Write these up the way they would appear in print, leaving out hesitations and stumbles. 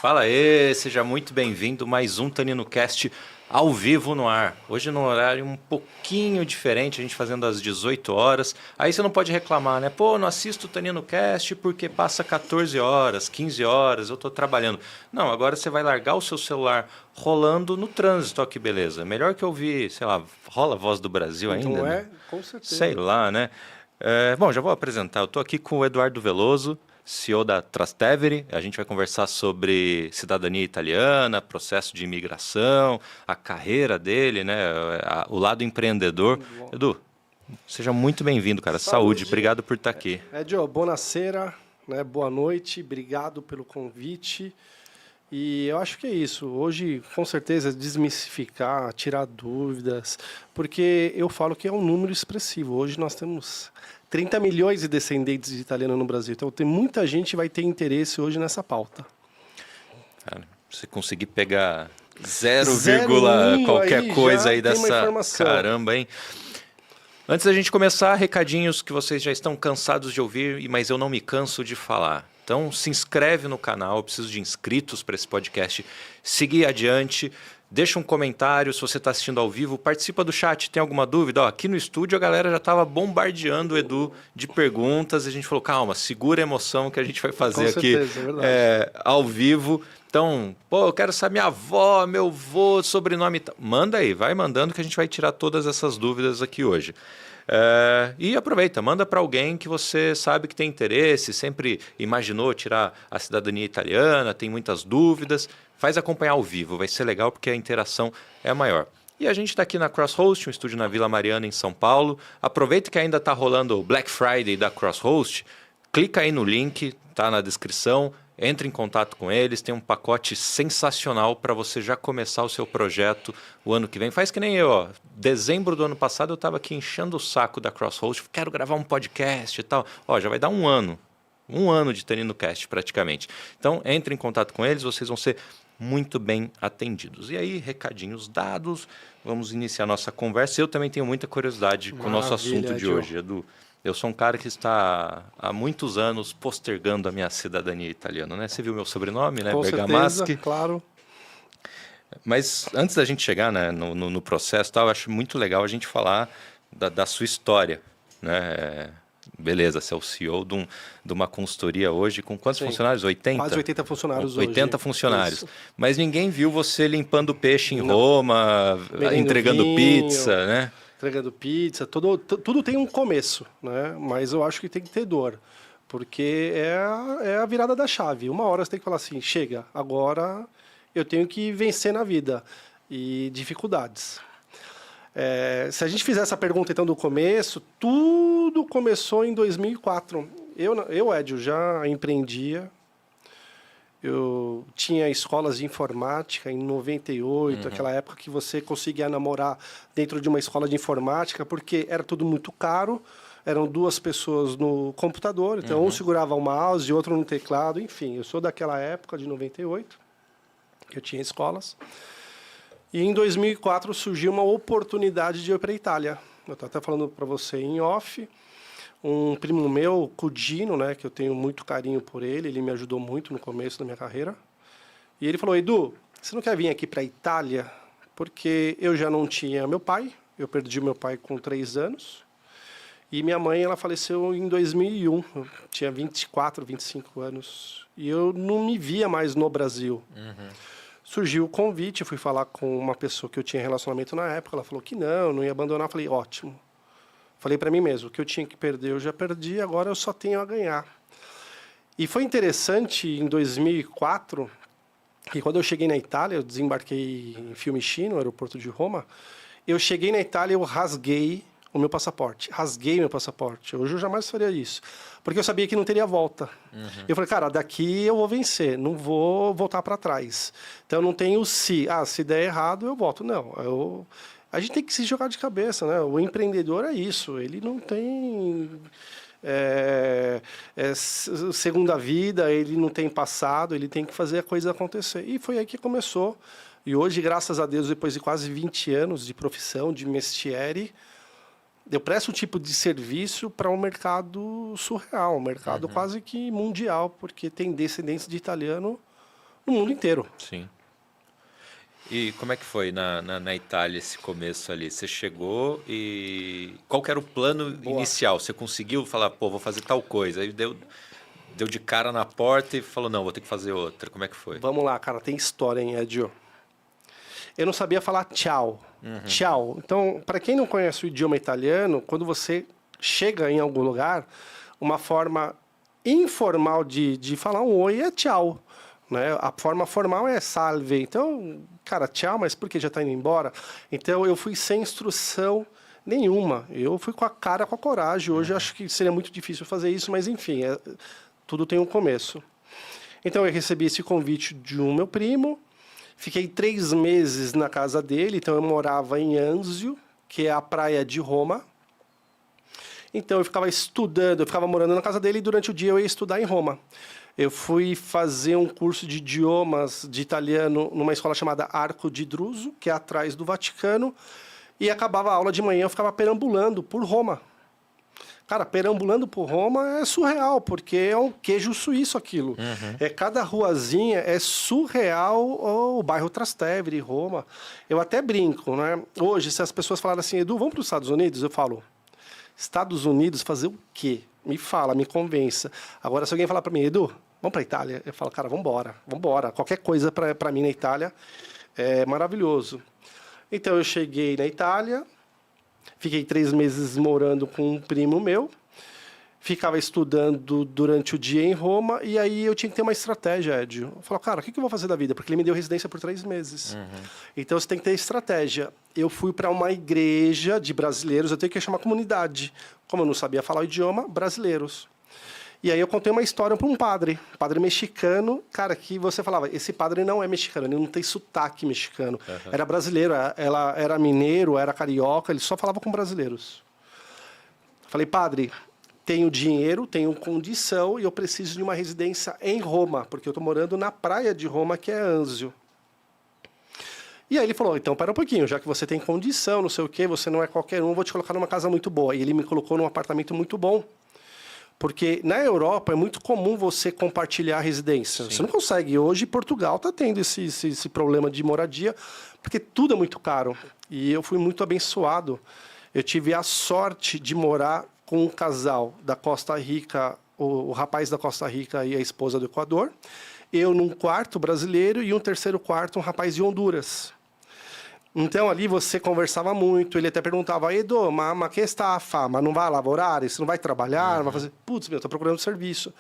Fala aí, seja muito bem-vindo. Mais um TaninoCast ao vivo no ar. Hoje num horário um pouquinho diferente, a gente fazendo às 18 horas. Aí você não pode reclamar, né? Pô, não assisto o TaninoCast porque passa 14 horas, 15 horas, eu tô trabalhando. Não, agora você vai largar o seu celular rolando no trânsito, ó que beleza. Melhor que ouvir, sei lá, rola a Voz do Brasil ainda, Não né? é? Com certeza. Sei lá, né? Bom, já vou apresentar. Eu tô aqui com o Eduardo Veloso, CEO da Trastevere. A gente vai conversar sobre cidadania italiana, processo de imigração, a carreira dele, né? O lado empreendedor. Edu, seja muito bem-vindo, cara. Saúde. Obrigado por estar aqui. Edio, buonasera, né? Boa noite, obrigado pelo convite. E eu acho que é isso. Hoje, com certeza, desmistificar, tirar dúvidas, porque eu falo que é um número expressivo. Hoje nós temos 30 milhões de descendentes de italiano no Brasil. Então, tem muita gente que vai ter interesse hoje nessa pauta. Cara, você conseguir pegar 0, qualquer aí, coisa já aí tem uma dessa... informação. Caramba, hein? Antes da gente começar, recadinhos que vocês já estão cansados de ouvir, mas eu não me canso de falar. Então, se inscreve no canal, eu preciso de inscritos para esse podcast. Seguir adiante, deixa um comentário se você está assistindo ao vivo, participa do chat, tem alguma dúvida? Ó, aqui no estúdio a galera já estava bombardeando o Edu de perguntas e a gente falou, calma, segura a emoção que a gente vai fazer Com aqui certeza, é verdade. ao vivo. Então, pô, eu quero saber minha avó, meu vô, sobrenome... Manda aí, vai mandando que a gente vai tirar todas essas dúvidas aqui hoje. E aproveita, manda para alguém que você sabe que tem interesse, sempre imaginou tirar a cidadania italiana, tem muitas dúvidas, faz acompanhar ao vivo, vai ser legal porque a interação é maior. E a gente está aqui na CrossHost, um estúdio na Vila Mariana, em São Paulo. Aproveita que ainda está rolando o Black Friday da CrossHost, clica aí no link, tá na descrição. Entre em contato com eles, tem um pacote sensacional para você já começar o seu projeto o ano que vem. Faz que nem eu, ó. Dezembro do ano passado eu estava aqui enchendo o saco da CrossHost, quero gravar um podcast e tal. Ó, já vai dar um ano de TaninoCast praticamente. Então, entre em contato com eles, vocês vão ser muito bem atendidos. E aí, recadinhos dados, vamos iniciar nossa conversa. Eu também tenho muita curiosidade com o nosso assunto de hoje, Edu. Eu sou um cara que está há muitos anos postergando a minha cidadania italiana, né? Você viu meu sobrenome, né? Com Bergamaschi. certeza, claro. Mas antes da gente chegar, né, no processo, tal, eu acho muito legal a gente falar da sua história, né? Beleza, você é o CEO de uma consultoria hoje com quantos funcionários? 80? Quase 80 funcionários 80 hoje. funcionários. Isso. Mas ninguém viu você limpando peixe em Roma, Vendendo entregando vinho, pizza, né? Entregando pizza, tudo tem um começo, né? Mas eu acho que tem que ter dor, porque é a virada da chave. Uma hora você tem que falar assim, chega, agora eu tenho que vencer na vida e dificuldades. Se a gente fizer essa pergunta então do começo, tudo começou em 2004. Eu Edio, já empreendia. Eu tinha escolas de informática em 98, aquela época que você conseguia namorar dentro de uma escola de informática, porque era tudo muito caro, eram duas pessoas no computador, então um segurava o mouse e outro no teclado, enfim, eu sou daquela época de 98, que eu tinha escolas. E em 2004 surgiu uma oportunidade de eu ir para a Itália. Eu estou até falando para você em off. Um primo meu, Cudino, né, que eu tenho muito carinho por ele me ajudou muito no começo da minha carreira. E ele falou, Edu, você não quer vir aqui para a Itália? Porque eu já não tinha meu pai, eu perdi meu pai com 3 anos, e minha mãe ela faleceu em 2001, eu tinha 24, 25 anos, e eu não me via mais no Brasil. Surgiu o convite, eu fui falar com uma pessoa que eu tinha relacionamento na época, ela falou que não ia abandonar, eu falei, ótimo. Falei para mim mesmo, o que eu tinha que perder eu já perdi, agora eu só tenho a ganhar. E foi interessante em 2004, que quando eu cheguei na Itália, eu desembarquei em Fiumicino, no aeroporto de Roma, eu cheguei na Itália e eu rasguei o meu passaporte. Rasguei meu passaporte. Hoje eu jamais faria isso, porque eu sabia que não teria volta. Eu falei, cara, daqui eu vou vencer, não vou voltar para trás. Então não tenho se der errado eu volto. Não, a gente tem que se jogar de cabeça, né? O empreendedor é isso, ele não tem segunda vida, ele não tem passado, ele tem que fazer a coisa acontecer. E foi aí que começou. E hoje, graças a Deus, depois de quase 20 anos de profissão, de mestiere, eu presto um tipo de serviço para um mercado surreal, um mercado quase que mundial, porque tem descendentes de italiano no mundo inteiro. Sim. E como é que foi na Itália esse começo ali? Você chegou e qual que era o plano inicial? Você conseguiu falar, pô, vou fazer tal coisa? Aí deu de cara na porta e falou, não, vou ter que fazer outra. Como é que foi? Vamos lá, cara, tem história, hein, Edio? Eu não sabia falar tchau. Tchau. Então, para quem não conhece o idioma italiano, quando você chega em algum lugar, uma forma informal de falar um oi é tchau. Né? A forma formal é salve. Então, cara, tchau, mas por que já está indo embora? Então, eu fui sem instrução nenhuma. Eu fui com a cara, com a coragem. Hoje, acho que seria muito difícil fazer isso, mas, enfim, tudo tem um começo. Então, eu recebi esse convite de um meu primo. Fiquei 3 meses na casa dele. Então, eu morava em Anzio, que é a praia de Roma. Então, eu ficava estudando, eu ficava morando na casa dele e durante o dia eu ia estudar em Roma. Eu fui fazer um curso de idiomas de italiano numa escola chamada Arco di Druso, que é atrás do Vaticano, e acabava a aula de manhã, eu ficava perambulando por Roma. Cara, perambulando por Roma é surreal, porque é um queijo suíço aquilo. Cada ruazinha é surreal o bairro Trastevere, Roma. Eu até brinco, né? Hoje, se as pessoas falarem assim, Edu, vamos para os Estados Unidos? Eu falo, Estados Unidos fazer o quê? Me fala, me convença. Agora, se alguém falar para mim, Edu, vamos para a Itália? Eu falo, cara, vamos embora. Qualquer coisa para mim na Itália é maravilhoso. Então, eu cheguei na Itália, fiquei 3 meses morando com um primo meu, ficava estudando durante o dia em Roma, e aí eu tinha que ter uma estratégia, Edio. Eu falo, cara, o que eu vou fazer da vida? Porque ele me deu residência por 3 meses. Então, você tem que ter estratégia. Eu fui para uma igreja de brasileiros, eu tenho que chamar comunidade. Como eu não sabia falar o idioma, brasileiros. E aí eu contei uma história para um padre mexicano, cara, que você falava, esse padre não é mexicano, ele não tem sotaque mexicano. Era brasileiro, ela era mineiro, era carioca, ele só falava com brasileiros. Falei, padre, tenho dinheiro, tenho condição e eu preciso de uma residência em Roma, porque eu estou morando na praia de Roma, que é Anzio. E aí ele falou, então, pera um pouquinho, já que você tem condição, não sei o quê, você não é qualquer um, eu vou te colocar numa casa muito boa. E ele me colocou num apartamento muito bom. Porque na Europa é muito comum você compartilhar a residência. Sim. Você não consegue. Hoje, Portugal está tendo esse problema de moradia, porque tudo é muito caro. E eu fui muito abençoado. Eu tive a sorte de morar com um casal da Costa Rica, o rapaz da Costa Rica e a esposa do Equador. Eu num quarto brasileiro e um terceiro quarto um rapaz de Honduras. Então, ali você conversava muito, ele até perguntava, Edu, mas que está a fama? Não vai laborar? Você não vai trabalhar? Não vai fazer... Putz, estou procurando serviço.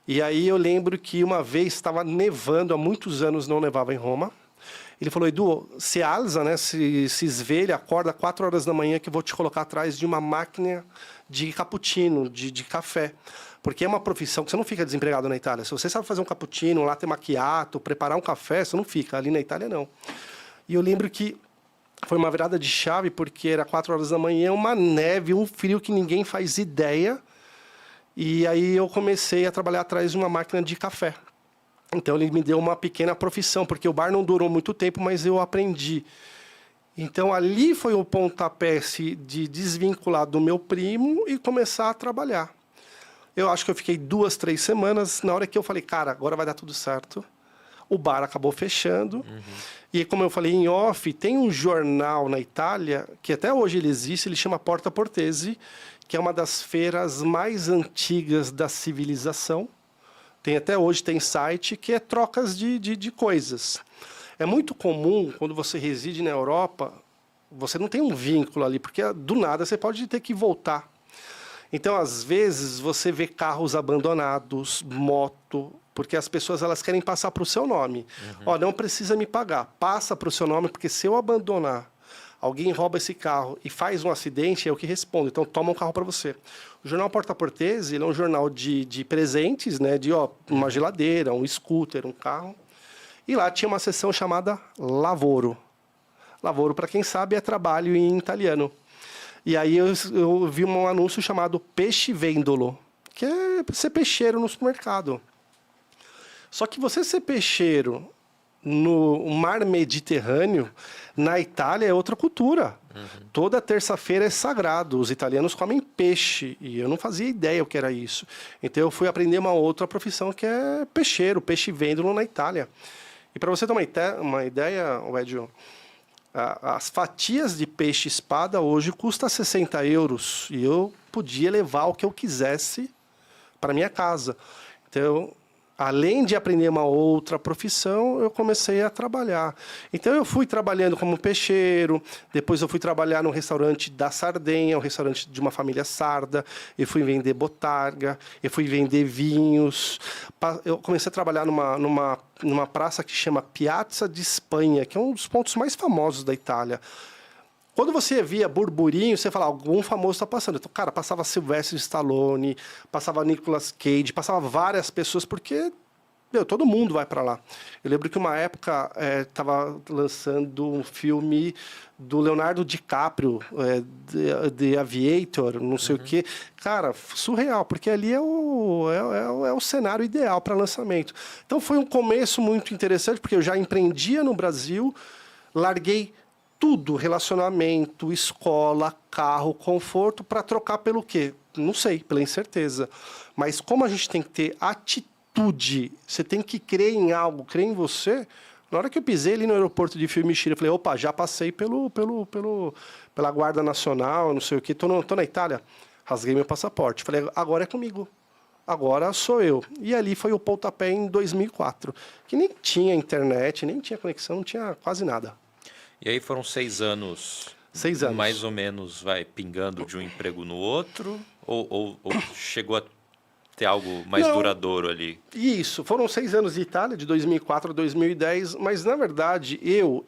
E aí eu lembro que uma vez estava nevando, há muitos anos não nevava em Roma. Ele falou, Edu, se alza, né, se esvelha, acorda 4 horas da manhã que eu vou te colocar atrás de uma máquina de cappuccino, de café. Porque é uma profissão que você não fica desempregado na Itália. Se você sabe fazer um cappuccino, latte macchiato, preparar um café, você não fica. Ali na Itália, não. E eu lembro que foi uma virada de chave, porque era 4 horas da manhã, uma neve, um frio que ninguém faz ideia. E aí eu comecei a trabalhar atrás de uma máquina de café. Então ele me deu uma pequena profissão, porque o bar não durou muito tempo, mas eu aprendi. Então ali foi o pontapé de desvincular do meu primo e começar a trabalhar. Eu acho que eu fiquei 2, 3 semanas, na hora que eu falei, cara, agora vai dar tudo certo. O bar acabou fechando. E como eu falei em off, tem um jornal na Itália, que até hoje ele existe, ele chama Porta Portese, que é uma das feiras mais antigas da civilização. Até hoje tem site, que é trocas de coisas. É muito comum, quando você reside na Europa, você não tem um vínculo ali, porque do nada você pode ter que voltar. Então, às vezes, você vê carros abandonados, moto, porque as pessoas elas querem passar para o seu nome. Ó, não precisa me pagar, passa para o seu nome, porque se eu abandonar, alguém rouba esse carro e faz um acidente, é eu que respondo. Então, toma um carro para você. O jornal Porta Portese, ele é um jornal de presentes, né? De uma geladeira, um scooter, um carro. E lá tinha uma seção chamada Lavoro. Lavoro, para quem sabe, é trabalho em italiano. E aí eu vi um anúncio chamado Pesce Vendolo, que é ser peixeiro no supermercado. Só que você ser peixeiro no mar Mediterrâneo, na Itália, é outra cultura. Toda terça-feira é sagrado. Os italianos comem peixe. E eu não fazia ideia o que era isso. Então eu fui aprender uma outra profissão que é peixeiro, peixe vêndolo na Itália. E para você ter uma ideia, Edil, as fatias de peixe-espada hoje custam 60 euros. E eu podia levar o que eu quisesse para minha casa. Então, além de aprender uma outra profissão, eu comecei a trabalhar. Então, eu fui trabalhando como peixeiro, depois eu fui trabalhar no restaurante da Sardenha, um restaurante de uma família sarda, eu fui vender botarga, eu fui vender vinhos. Eu comecei a trabalhar numa praça que chama Piazza di Spagna, que é um dos pontos mais famosos da Itália. Quando você via burburinho, você falava, algum famoso está passando. Então, cara, passava Sylvester Stallone, passava Nicolas Cage, passava várias pessoas, porque todo mundo vai para lá. Eu lembro que uma época estava lançando um filme do Leonardo DiCaprio, The Aviator, não sei o quê. Cara, surreal, porque ali é o cenário ideal para lançamento. Então, foi um começo muito interessante, porque eu já empreendia no Brasil, larguei tudo, relacionamento, escola, carro, conforto, para trocar pelo quê? Não sei, pela incerteza. Mas como a gente tem que ter atitude, você tem que crer em algo, crer em você. Na hora que eu pisei ali no aeroporto de Fiumicino, eu falei, opa, já passei pela Guarda Nacional, não sei o quê, tô na Itália. Rasguei meu passaporte. Falei, agora é comigo. Agora sou eu. E ali foi o pontapé em 2004, que nem tinha internet, nem tinha conexão, não tinha quase nada. E aí foram 6 anos. 6 anos. Mais ou menos, pingando de um emprego no outro? Ou chegou a ter algo mais duradouro ali? Isso. Foram 6 anos de Itália, de 2004 a 2010. Mas, na verdade, eu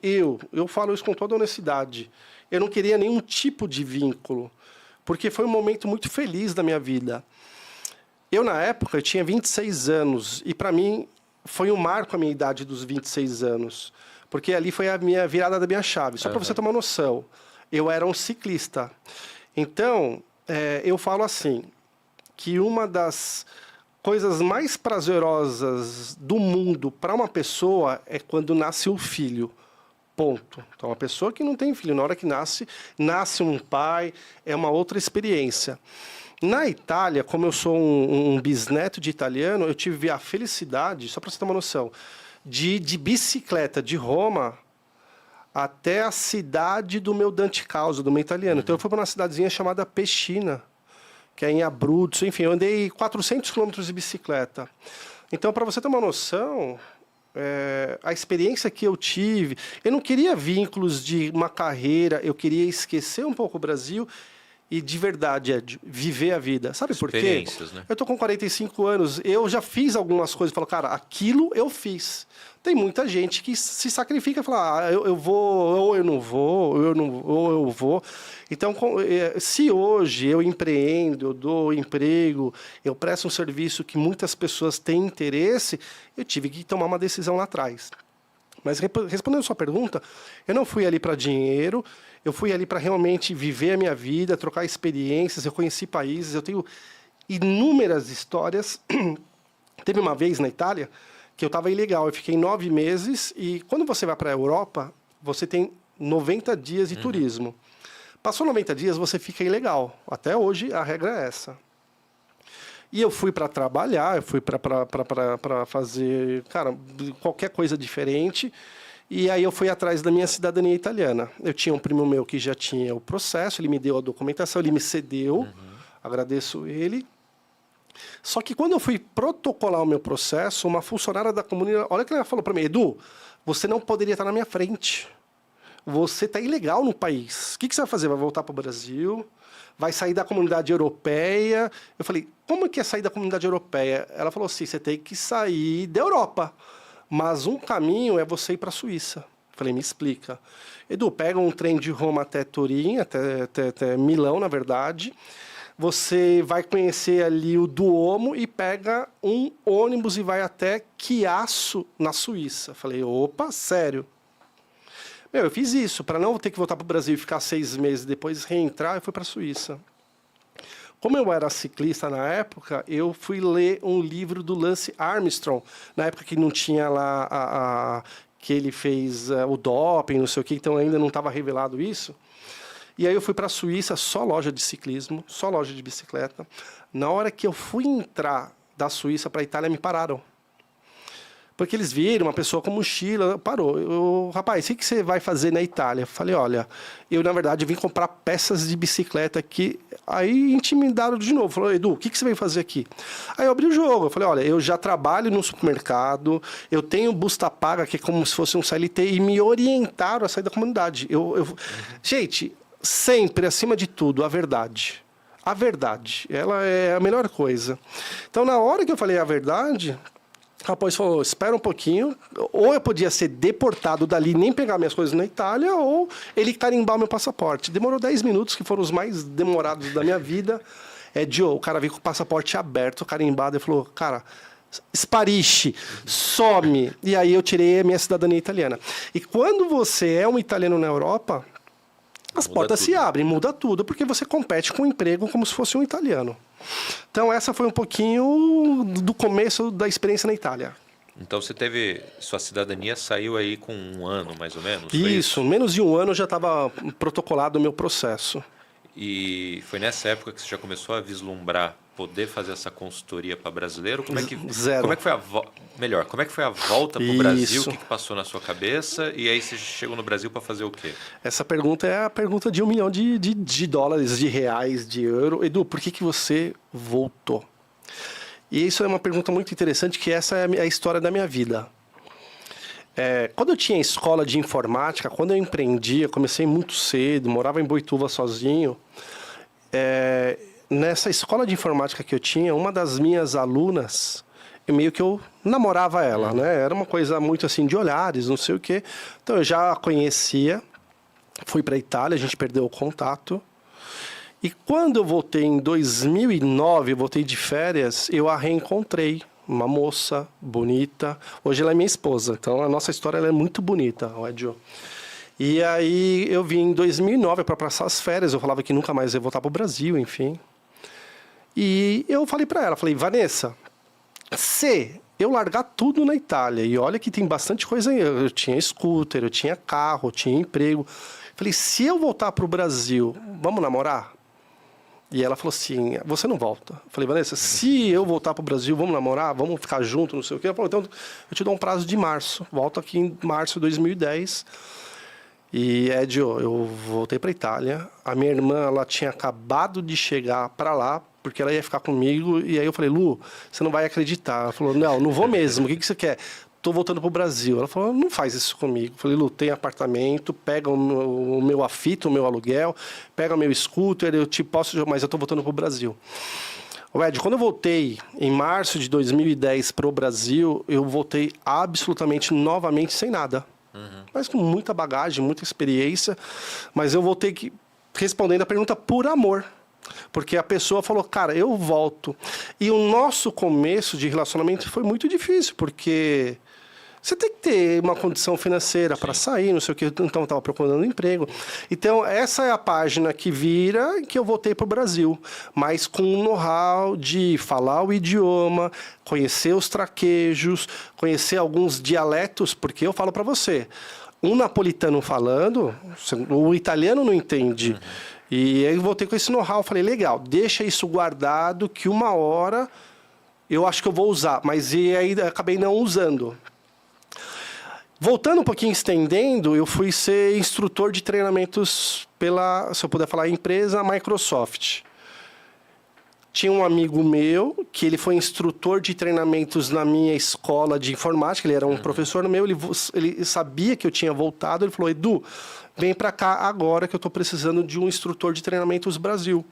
falo isso com toda honestidade. Eu não queria nenhum tipo de vínculo. Porque foi um momento muito feliz da minha vida. Eu, na época, eu tinha 26 anos. E, para mim, foi um marco a minha idade dos 26 anos. Porque ali foi a minha virada da minha chave. Só para você ter uma noção, eu era um ciclista. Então, eu falo assim, que uma das coisas mais prazerosas do mundo para uma pessoa é quando nasce um filho. Ponto. Então, uma pessoa que não tem filho, na hora que nasce um pai, é uma outra experiência. Na Itália, como eu sou um bisneto de italiano, eu tive a felicidade, só para você ter uma noção, de bicicleta de Roma até a cidade do meu Dante Causa, do meu italiano. Então, eu fui para uma cidadezinha chamada Pescina, que é em Abruzzo. Enfim, eu andei 400 quilômetros de bicicleta. Então, para você ter uma noção, a experiência que eu tive... Eu não queria vínculos de uma carreira, eu queria esquecer um pouco o Brasil e, de verdade, viver a vida. Sabe por quê? Experiências, né? Eu tô com 45 anos, eu já fiz algumas coisas, falo, cara, aquilo eu fiz. Tem muita gente que se sacrifica e fala, eu vou, ou eu não vou, ou eu vou. Então, se hoje eu empreendo, eu dou emprego, eu presto um serviço que muitas pessoas têm interesse, eu tive que tomar uma decisão lá atrás. Mas respondendo a sua pergunta, eu não fui ali para dinheiro, eu fui ali para realmente viver a minha vida, trocar experiências, eu conheci países, eu tenho inúmeras histórias. Teve uma vez na Itália que eu estava ilegal, eu fiquei 9 meses e quando você vai para a Europa, você tem 90 dias de turismo. Passou 90 dias, você fica ilegal. Até hoje a regra é essa. E eu fui para trabalhar, eu fui para fazer, cara, qualquer coisa diferente. E aí eu fui atrás da minha cidadania italiana. Eu tinha um primo meu que já tinha o processo, ele me deu a documentação, ele me cedeu, agradeço ele. Só que quando eu fui protocolar o meu processo, uma funcionária da comunidade, olha o que ela falou para mim, Edu, você não poderia estar na minha frente. Você está ilegal no país. O que você vai fazer? Vai voltar para o Brasil? Vai sair da comunidade europeia? Eu falei, como que é sair da comunidade europeia? Ela falou assim, você tem que sair da Europa. Mas um caminho é você ir para a Suíça. Eu falei, me explica. Edu, pega um trem de Roma até Turim, até Milão, na verdade. Você vai conhecer ali o Duomo e pega um ônibus e vai até Chiasso, na Suíça. Eu falei, opa, sério? Eu fiz isso, para não ter que voltar para o Brasil e ficar 6 meses depois reentrar, eu fui para a Suíça. Como eu era ciclista na época, eu fui ler um livro do Lance Armstrong, na época que não tinha lá que ele fez o doping, não sei o que, então ainda não estava revelado isso. E aí eu fui para a Suíça, só loja de ciclismo, só loja de bicicleta. Na hora que eu fui entrar da Suíça para a Itália, me pararam. Porque eles viram uma pessoa com mochila, parou. Rapaz, o que você vai fazer na Itália? Eu falei, olha, eu na verdade vim comprar peças de bicicleta aqui. Aí intimidaram de novo. Falou, Edu, o que você veio fazer aqui? Aí eu abri o jogo. Eu falei, olha, eu já trabalho no supermercado, eu tenho busta paga, que é como se fosse um CLT, e me orientaram a sair da comunidade. Gente, sempre, acima de tudo, a verdade. A verdade, ela é a melhor coisa. Então, na hora que eu falei a verdade... O rapaz falou, espera um pouquinho, ou eu podia ser deportado dali, nem pegar minhas coisas na Itália, ou ele carimbar o meu passaporte. Demorou 10 minutos, que foram os mais demorados da minha vida. O cara veio com o passaporte aberto, carimbado, e falou, cara, sparisce, some. E aí eu tirei a minha cidadania italiana. E quando você é um italiano na Europa, as portas se abrem, muda tudo, porque você compete com o emprego como se fosse um italiano. Então, essa foi um pouquinho do começo da experiência na Itália. Então, sua cidadania saiu aí com 1 ano, mais ou menos? Isso, menos de 1 ano já estava protocolado o meu processo. E foi nessa época que você já começou a vislumbrar poder fazer essa consultoria para brasileiro? Zero. Como é que foi como é que foi a volta para o Brasil? O que passou na sua cabeça? E aí você chegou no Brasil para fazer o quê? Essa pergunta é a pergunta de $1 milhão de dólares, de reais, de euro. Edu, por que você voltou? E isso é uma pergunta muito interessante, que essa é a história da minha vida. Quando eu tinha escola de informática, quando eu empreendia, comecei muito cedo, morava em Boituva sozinho. Nessa escola de informática que eu tinha, uma das minhas alunas, meio que eu namorava ela, né? Era uma coisa muito assim de olhares, não sei o quê. Então eu já a conhecia, fui para a Itália, a gente perdeu o contato. E quando eu voltei em 2009, eu voltei de férias, eu a reencontrei. Uma moça bonita. Hoje ela é minha esposa, então a nossa história ela é muito bonita, Edio. E aí eu vim em 2009 para passar as férias, eu falava que nunca mais ia voltar para o Brasil, enfim. E eu falei para ela, Vanessa, se eu largar tudo na Itália, e olha que tem bastante coisa aí, eu tinha scooter, eu tinha carro, eu tinha emprego. Falei, se eu voltar para o Brasil, vamos namorar? E ela falou assim, você não volta. Eu falei, Vanessa, se eu voltar para o Brasil, vamos namorar? Vamos ficar juntos, não sei o quê? Ela falou, então eu te dou um prazo de março. Volto aqui em março de 2010. E, Edio, eu voltei para a Itália. A minha irmã, ela tinha acabado de chegar para lá, porque ela ia ficar comigo. E aí eu falei, Lu, você não vai acreditar. Ela falou, não vou mesmo. O que você quer? Estou voltando para o Brasil. Ela falou, não faz isso comigo. Eu falei, Lu, tem apartamento, pega o meu afito, o meu aluguel, pega o meu scooter, eu te posso, mas eu estou voltando para o Brasil. Ed, quando eu voltei em março de 2010 para o Brasil, eu voltei absolutamente novamente sem nada. Mas com muita bagagem, muita experiência. Mas eu voltei respondendo a pergunta por amor. Porque a pessoa falou, cara, eu volto. E o nosso começo de relacionamento foi muito difícil, porque você tem que ter uma condição financeira para sair, não sei o que. Então, eu estava procurando emprego. Então, essa é a página que vira que eu voltei para o Brasil. Mas com o know-how de falar o idioma, conhecer os traquejos, conhecer alguns dialetos, porque eu falo para você, um napolitano falando, o italiano não entende. E aí eu voltei com esse know-how, falei, legal, deixa isso guardado que uma hora eu acho que eu vou usar. Mas e aí acabei não usando. Voltando um pouquinho, estendendo, eu fui ser instrutor de treinamentos pela, se eu puder falar, empresa Microsoft. Tinha um amigo meu que ele foi instrutor de treinamentos na minha escola de informática, ele era um professor meu, ele sabia que eu tinha voltado, ele falou, Edu, vem para cá agora que eu estou precisando de um instrutor de treinamentos Brasil.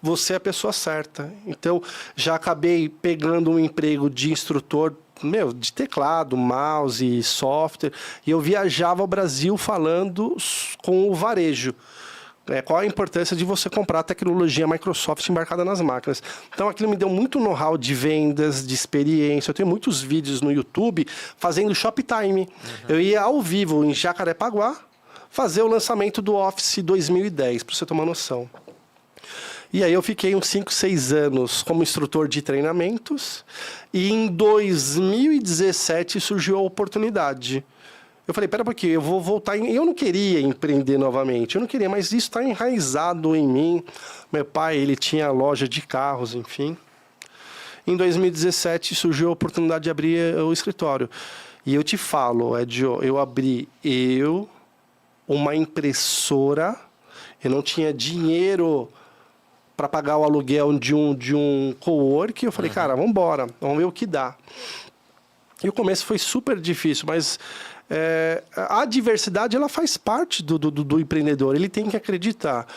Você é a pessoa certa. Então, já acabei pegando um emprego de instrutor de teclado, mouse, software, e eu viajava ao Brasil falando com o varejo. Qual a importância de você comprar a tecnologia Microsoft embarcada nas máquinas. Então, aquilo me deu muito know-how de vendas, de experiência. Eu tenho muitos vídeos no YouTube fazendo Shoptime. Eu ia ao vivo em Jacarepaguá fazer o lançamento do Office 2010, para você ter uma noção. E aí eu fiquei uns 5, 6 anos como instrutor de treinamentos e em 2017 surgiu a oportunidade. Eu falei, pera um pouquinho, eu vou voltar... Eu não queria empreender novamente, eu não queria, mas isso está enraizado em mim. Meu pai, ele tinha loja de carros, enfim. Em 2017 surgiu a oportunidade de abrir o escritório. E eu te falo, Edio, eu abri uma impressora, eu não tinha dinheiro para pagar o aluguel de um cowork. Eu falei, cara, vamos embora, vamos ver o que dá. E o começo foi super difícil, mas a diversidade ela faz parte do empreendedor, ele tem que acreditar.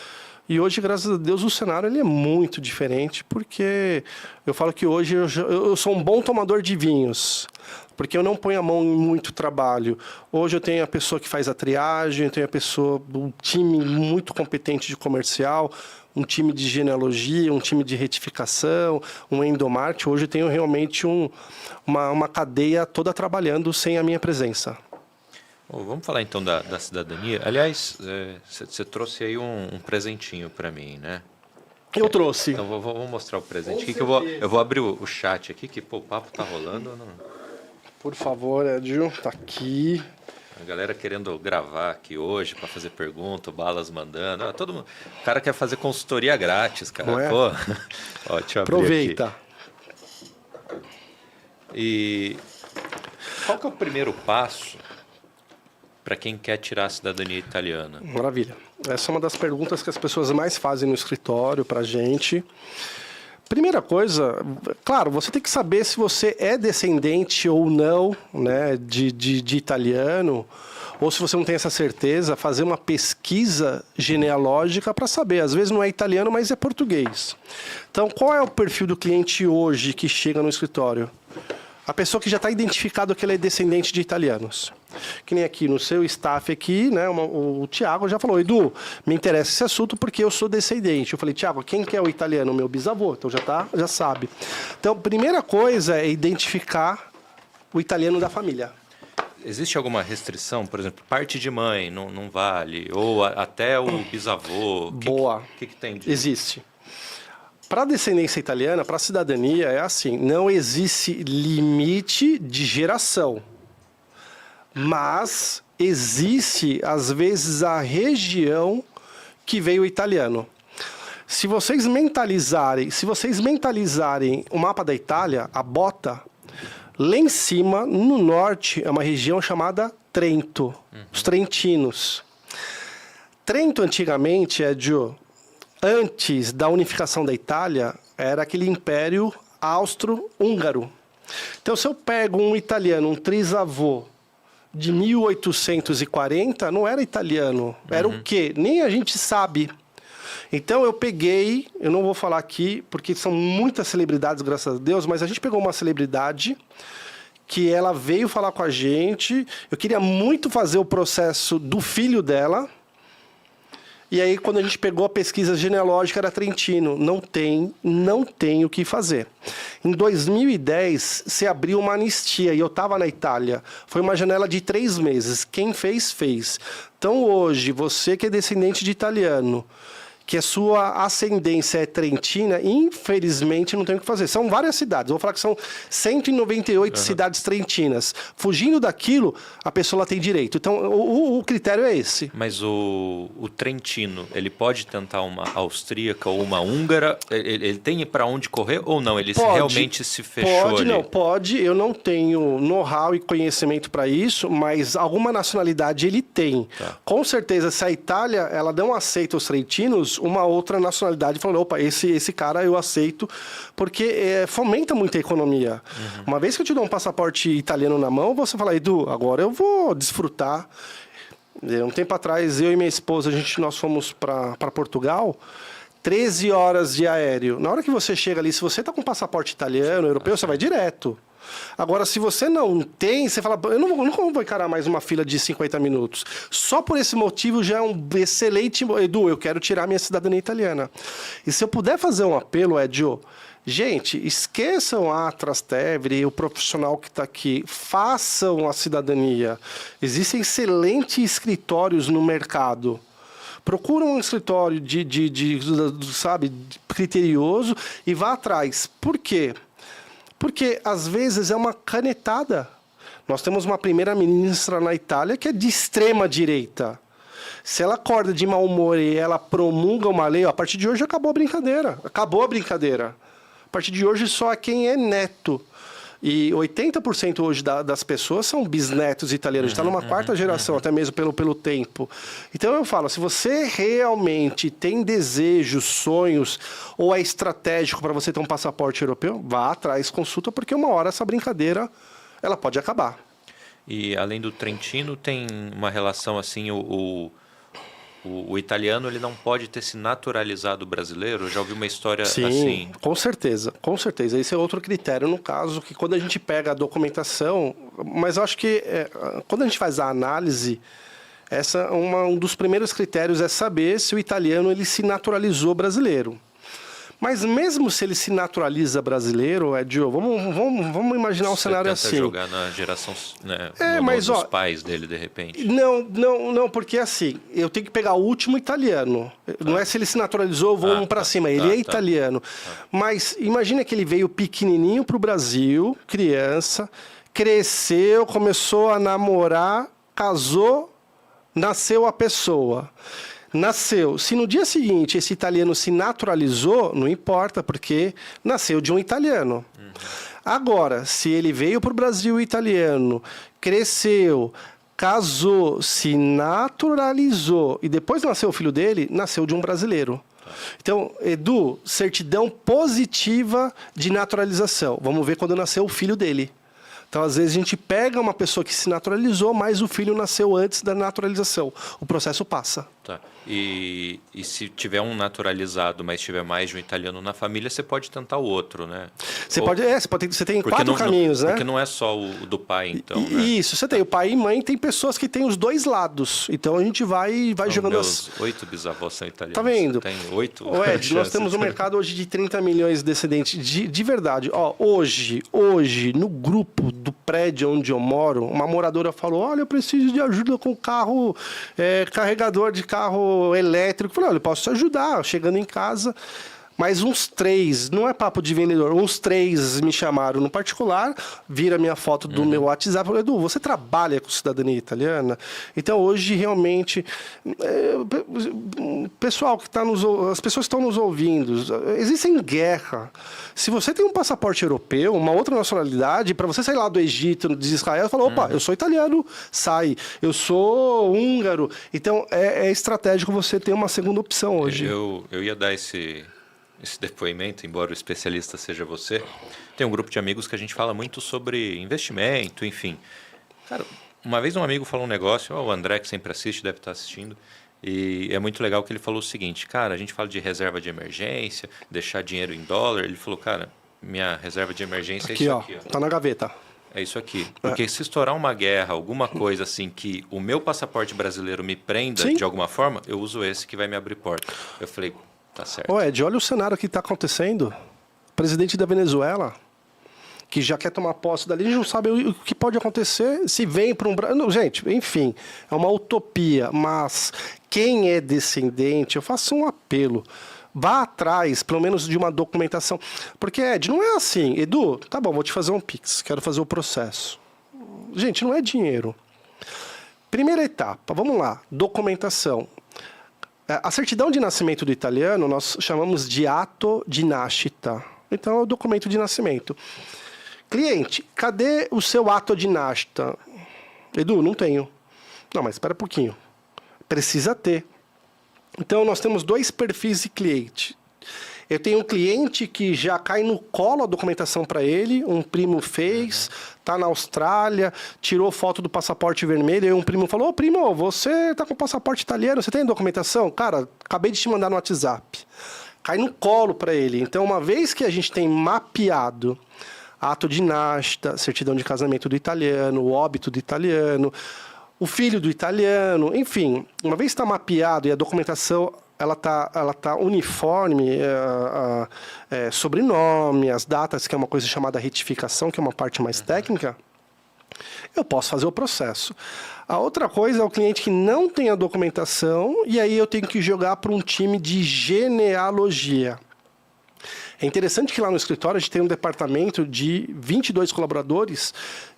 E hoje, graças a Deus, o cenário ele é muito diferente, porque eu falo que hoje eu sou um bom tomador de vinhos, porque eu não ponho a mão em muito trabalho. Hoje eu tenho a pessoa que faz a triagem, eu tenho um time muito competente de comercial, um time de genealogia, um time de retificação, um endomarketing. Hoje eu tenho realmente uma cadeia toda trabalhando sem a minha presença. Bom, vamos falar então da cidadania. Aliás, você trouxe aí um presentinho para mim, né? Eu trouxe. Então vou mostrar o presente aqui, que eu vou abrir o chat aqui, que o papo tá rolando. Não... Por favor, Edio, tá aqui. A galera querendo gravar aqui hoje para fazer pergunta, Balas mandando. Todo mundo... O cara quer fazer consultoria grátis, cara. Não é? Pô. Ó, deixa eu abrir Aproveita. aqui. E qual que é o primeiro passo para quem quer tirar a cidadania italiana? Maravilha. Essa é uma das perguntas que as pessoas mais fazem no escritório para a gente. Primeira coisa, claro, você tem que saber se você é descendente ou não, né, de italiano, ou se você não tem essa certeza, fazer uma pesquisa genealógica para saber. Às vezes não é italiano, mas é português. Então, qual é o perfil do cliente hoje que chega no escritório? A pessoa que já está identificado que ele é descendente de italianos. Que nem aqui no seu staff aqui, né, o Thiago já falou, Edu, me interessa esse assunto porque eu sou descendente. Eu falei, Thiago, quem que é o italiano? Meu bisavô. Então já sabe. Então, primeira coisa é identificar o italiano da família. Existe alguma restrição? Por exemplo, parte de mãe não vale? Ou até o bisavô? Boa. O que tem de... Existe. Para a descendência italiana, para a cidadania, é assim, não existe limite de geração, mas existe, às vezes, a região que veio o italiano. Se vocês mentalizarem o mapa da Itália, a bota, lá em cima, no norte, é uma região chamada Trento, os trentinos. Trento, antigamente, antes da unificação da Itália, era aquele império austro-húngaro. Então, se eu pego um italiano, um trisavô de 1840, não era italiano. Era o quê? Nem a gente sabe. Então, eu não vou falar aqui, porque são muitas celebridades, graças a Deus, mas a gente pegou uma celebridade que ela veio falar com a gente. Eu queria muito fazer o processo do filho dela. E aí, quando a gente pegou a pesquisa genealógica, era trentino. Não tem o que fazer. Em 2010, se abriu uma anistia e eu estava na Itália. Foi uma janela de 3 meses. Quem fez, fez. Então, hoje, você que é descendente de italiano, que a sua ascendência é trentina, infelizmente não tem o que fazer. São várias cidades. Vou falar que são 198 cidades trentinas. Fugindo daquilo, a pessoa tem direito. Então, o critério é esse. Mas o trentino, ele pode tentar uma austríaca ou uma húngara? Ele tem para onde correr ou não? Ele realmente se fechou ali? Pode. Eu não tenho know-how e conhecimento para isso, mas alguma nacionalidade ele tem. Tá. Com certeza, se a Itália ela não aceita os trentinos, uma outra nacionalidade falou, opa, esse cara eu aceito, porque fomenta muito a economia. Uma vez que eu te dou um passaporte italiano na mão, você fala, Edu, agora eu vou desfrutar. Um tempo atrás, eu e minha esposa, nós fomos para Portugal, 13 horas de aéreo. Na hora que você chega ali, se você está com passaporte italiano, europeu, você vai direto. Agora, se você não tem, você fala, eu não vou encarar mais uma fila de 50 minutos. Só por esse motivo já é um excelente... Edu, eu quero tirar minha cidadania italiana. E se eu puder fazer um apelo, Edio, gente, esqueçam a Trastevere, o profissional que está aqui, façam a cidadania. Existem excelentes escritórios no mercado. Procura um escritório sabe, criterioso e vá atrás. Por quê? Porque, às vezes, é uma canetada. Nós temos uma primeira-ministra na Itália que é de extrema-direita. Se ela acorda de mau humor e ela promulga uma lei, a partir de hoje acabou a brincadeira. Acabou a brincadeira. A partir de hoje, só quem é neto. E 80% hoje das pessoas são bisnetos italianos. Está numa quarta geração, até mesmo pelo tempo. Então eu falo, se você realmente tem desejos, sonhos, ou é estratégico para você ter um passaporte europeu, vá atrás, consulta, porque uma hora essa brincadeira ela pode acabar. E além do Trentino, tem uma relação assim, o italiano ele não pode ter se naturalizado brasileiro? Eu já ouvi uma história Sim, assim. com certeza, com certeza. Esse é outro critério, no caso, que quando a gente pega a documentação... Mas eu acho que quando a gente faz a análise, um dos primeiros critérios é saber se o italiano ele se naturalizou brasileiro. Mas mesmo se ele se naturaliza brasileiro, Edio, vamos imaginar um cenário assim. Jogar na geração, né, dos pais dele, de repente. Não, porque assim, eu tenho que pegar o último italiano. Não é se ele se naturalizou, vamos para cima. Ele é italiano. Mas imagina que ele veio pequenininho para o Brasil, criança, cresceu, começou a namorar, casou, nasceu a pessoa. Nasceu. Se no dia seguinte esse italiano se naturalizou, não importa, porque nasceu de um italiano. Agora, se ele veio para o Brasil italiano, cresceu, casou, se naturalizou e depois nasceu o filho dele, nasceu de um brasileiro. Então, Edu, certidão positiva de naturalização. Vamos ver quando nasceu o filho dele. Então, às vezes, a gente pega uma pessoa que se naturalizou, mas o filho nasceu antes da naturalização. O processo passa. Tá. E se tiver um naturalizado, mas tiver mais de um italiano na família, você pode tentar o outro, né? Você tem 4 caminhos, né? Porque não é só o do pai, então, né? Isso, você tem o pai e mãe, tem pessoas que têm os dois lados. Então, a gente vai jogando... Meus 8 bisavós são italianos. Tá vendo? Tem 8 Ed, nós temos um mercado hoje de 30 milhões de descendentes. De verdade, hoje, no grupo do prédio onde eu moro, uma moradora falou, olha, eu preciso de ajuda com carro, carregador de carro elétrico. Eu falei, olha, eu posso te ajudar, chegando em casa. Mas uns 3, não é papo de vendedor, uns 3 me chamaram no particular, viram a minha foto do meu WhatsApp, falaram, Edu, você trabalha com cidadania italiana? Então, hoje, realmente, pessoal que está as pessoas que estão nos ouvindo, existem guerra. Se você tem um passaporte europeu, uma outra nacionalidade, para você sair lá do Egito, de Israel, você fala, opa, eu sou italiano, sai. Eu sou húngaro. Então, é estratégico você ter uma segunda opção hoje. Eu ia dar esse depoimento, embora o especialista seja você. Tem um grupo de amigos que a gente fala muito sobre investimento, enfim. Cara, uma vez um amigo falou um negócio, o André, que sempre assiste, deve estar assistindo, e é muito legal que ele falou o seguinte, cara, a gente fala de reserva de emergência, deixar dinheiro em dólar. Ele falou, cara, minha reserva de emergência aqui, é isso aqui. Ó. Tá na gaveta. É isso aqui. Porque se estourar uma guerra, alguma coisa assim, que o meu passaporte brasileiro me prenda de alguma forma, eu uso esse que vai me abrir porta. Eu falei... Tá certo. Ed, olha o cenário que está acontecendo. O presidente da Venezuela, que já quer tomar posse dali, a gente não sabe o que pode acontecer se vem para um... Não, gente, enfim, é uma utopia. Mas quem é descendente, eu faço um apelo. Vá atrás, pelo menos, de uma documentação. Porque, Ed, não é assim. Edu, tá bom, vou te fazer um Pix, quero fazer o processo. Gente, não é dinheiro. Primeira etapa, vamos lá, documentação. A certidão de nascimento do italiano nós chamamos de atto di nascita. Então, é o documento de nascimento. Cliente, cadê o seu atto di nascita? Edu, não tenho. Não, mas espera um pouquinho. Precisa ter. Então, nós temos 2 perfis de cliente. Eu tenho um cliente que já cai no colo a documentação para ele, um primo fez, está na Austrália, tirou foto do passaporte vermelho, e um primo falou, ô primo, você está com passaporte italiano, você tem documentação? Cara, acabei de te mandar no WhatsApp. Cai no colo para ele. Então, uma vez que a gente tem mapeado ato de nascita, certidão de casamento do italiano, o óbito do italiano, o filho do italiano, enfim, uma vez que está mapeado e a documentação... ela tá uniforme, sobrenome, as datas, que é uma coisa chamada retificação, que é uma parte mais técnica, eu posso fazer o processo. A outra coisa é o cliente que não tem a documentação, e aí eu tenho que jogar para um time de genealogia. É interessante que lá no escritório a gente tem um departamento de 22 colaboradores,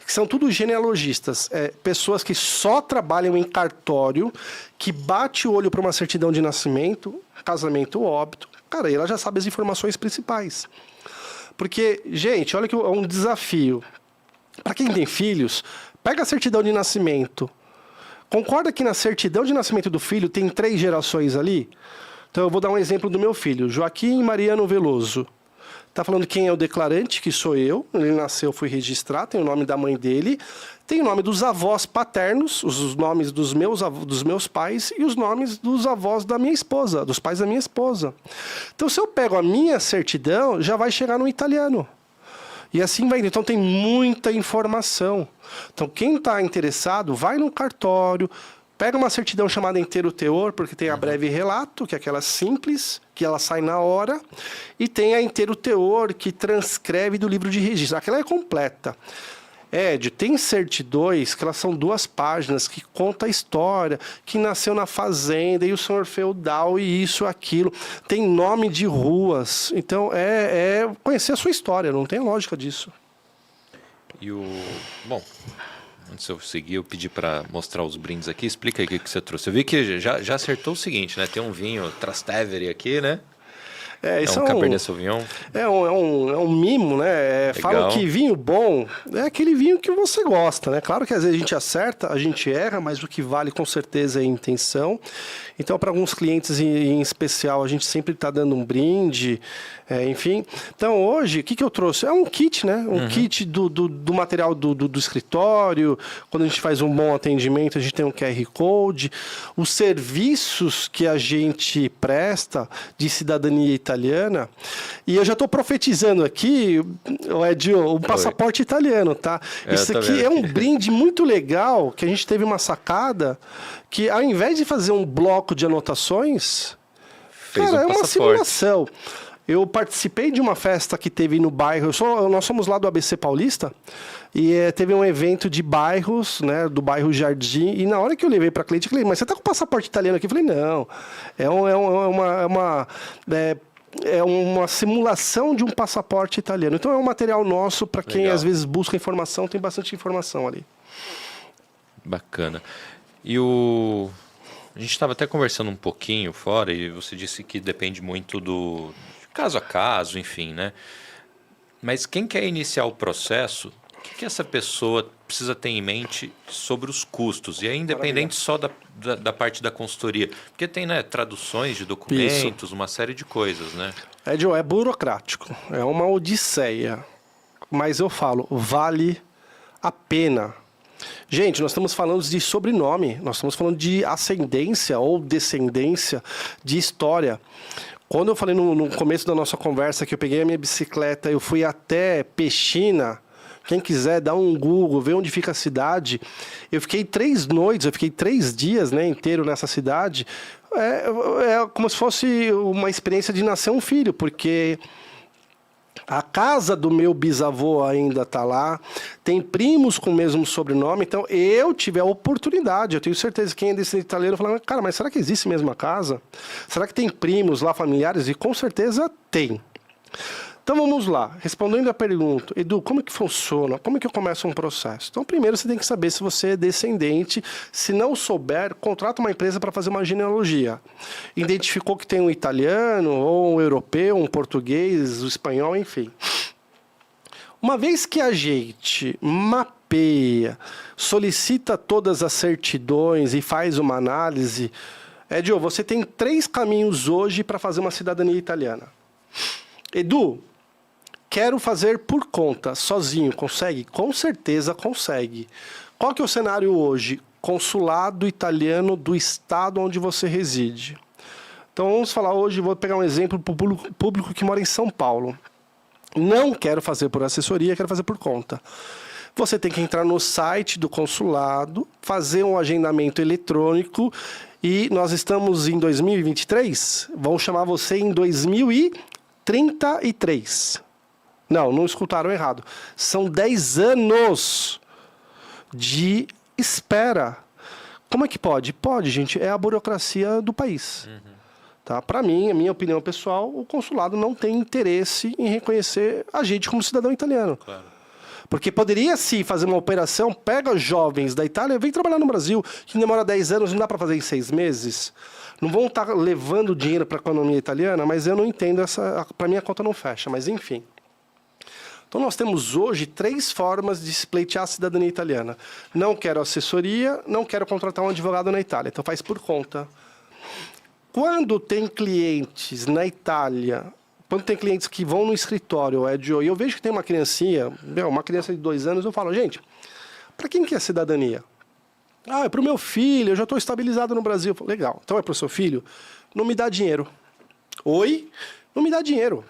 que são todos genealogistas, pessoas que só trabalham em cartório, que bate o olho para uma certidão de nascimento, casamento ou óbito. Cara, ela já sabe as informações principais. Porque, gente, olha que é um desafio. Para quem tem filhos, pega a certidão de nascimento. Concorda que na certidão de nascimento do filho tem 3 gerações ali? Então eu vou dar um exemplo do meu filho, Joaquim Mariano Veloso. Está falando quem é o declarante, que sou eu. Ele nasceu, fui registrar, tem o nome da mãe dele, tem o nome dos avós paternos, os nomes dos meus pais e os nomes dos avós da minha esposa, dos pais da minha esposa. Então, se eu pego a minha certidão, já vai chegar no italiano. E assim vai. Então, tem muita informação. Então, quem está interessado, vai no cartório, pega uma certidão chamada inteiro teor, porque tem a breve relato, que é aquela simples, que ela sai na hora, e tem a inteiro teor, que transcreve do livro de registro. Aquela é completa. Tem certidões que elas são 2 páginas, que conta a história, que nasceu na fazenda, e o senhor feudal, e isso, aquilo. Tem nome de ruas. Então, conhecer a sua história, não tem lógica disso. Bom, antes de eu seguir, eu pedi para mostrar os brindes aqui. Explica aí o que você trouxe. Eu vi que já acertou o seguinte, né? Tem um vinho Trastevere aqui, né? Isso é um Cabernet Sauvignon. É um mimo, né? Falam que vinho bom é aquele vinho que você gosta, né? Claro que às vezes a gente acerta, a gente erra, mas o que vale com certeza é a intenção. Então, para alguns clientes em especial, a gente sempre está dando um brinde, enfim. Então, hoje, o que eu trouxe? É um kit, né? Um kit do material do escritório. Quando a gente faz um bom atendimento, a gente tem um QR Code. Os serviços que a gente presta de cidadania italiana. E eu já estou profetizando aqui, Edio, um passaporte italiano, tá? Isso aqui é um brinde muito legal, que a gente teve uma sacada, que ao invés de fazer um bloco de anotações, é uma simulação. Eu participei de uma festa que teve no bairro, nós somos lá do ABC Paulista, e teve um evento de bairros, né, do bairro Jardim, e na hora que eu levei para cliente, eu falei, mas você está com passaporte italiano aqui? Eu falei, não, é uma simulação de um passaporte italiano. Então é um material nosso para quem às vezes busca informação, tem bastante informação ali. Bacana. A gente estava até conversando um pouquinho fora e você disse que depende muito do caso a caso, enfim, né? Mas quem quer iniciar o processo, o que essa pessoa precisa ter em mente sobre os custos? E é independente só da parte da consultoria. Porque tem, né, traduções de documentos, uma série de coisas, né? É burocrático, é uma odisseia. Mas eu falo, vale a pena. Gente, nós estamos falando de sobrenome, nós estamos falando de ascendência ou descendência, de história. Quando eu falei no começo da nossa conversa que eu peguei a minha bicicleta, eu fui até Pechina, quem quiser dar um Google, ver onde fica a cidade, eu fiquei 3 noites, eu fiquei 3 dias, né, inteiro nessa cidade. É como se fosse uma experiência de nascer um filho, porque a casa do meu bisavô ainda está lá, tem primos com o mesmo sobrenome, então eu tive a oportunidade, eu tenho certeza que quem é descendente italiano fala, cara, mas será que existe mesmo a casa? Será que tem primos lá, familiares? E com certeza tem. Então vamos lá, respondendo a pergunta, Edu, como que funciona? Como que eu começo um processo? Então primeiro você tem que saber se você é descendente, se não souber, contrata uma empresa para fazer uma genealogia. Identificou que tem um italiano, ou um europeu, um português, um espanhol, enfim. Uma vez que a gente mapeia, solicita todas as certidões e faz uma análise, Edu, você tem 3 caminhos hoje para fazer uma cidadania italiana. Edu, quero fazer por conta, sozinho, consegue? Com certeza consegue. Qual que é o cenário hoje? Consulado italiano do estado onde você reside. Então vamos falar hoje, vou pegar um exemplo para o público que mora em São Paulo. Não quero fazer por assessoria, quero fazer por conta. Você tem que entrar no site do consulado, fazer um agendamento eletrônico e nós estamos em 2023, vão chamar você em 2033. Não escutaram errado. São 10 anos de espera. Como é que pode? Pode, gente. É a burocracia do país. Tá? Para mim, a minha opinião pessoal, o consulado não tem interesse em reconhecer a gente como cidadão italiano. Claro. Porque poderia, sim, fazer uma operação, pega jovens da Itália, vem trabalhar no Brasil, que demora 10 anos, não dá para fazer em 6 meses. Não vão estar levando dinheiro para a economia italiana, mas eu não entendo essa... Para mim, a conta não fecha, mas enfim. Então, nós temos hoje 3 formas de se pleitear a cidadania italiana. Não quero assessoria, não quero contratar um advogado na Itália. Então, faz por conta. Quando tem clientes na Itália, quando tem clientes que vão no escritório, e eu vejo que tem uma criancinha, uma criança de 2 anos, eu falo, gente, para quem que é cidadania? Ah, é para o meu filho, eu já estou estabilizado no Brasil. Eu falo, legal, então é para o seu filho? Não me dá dinheiro. Oi? Não me dá dinheiro.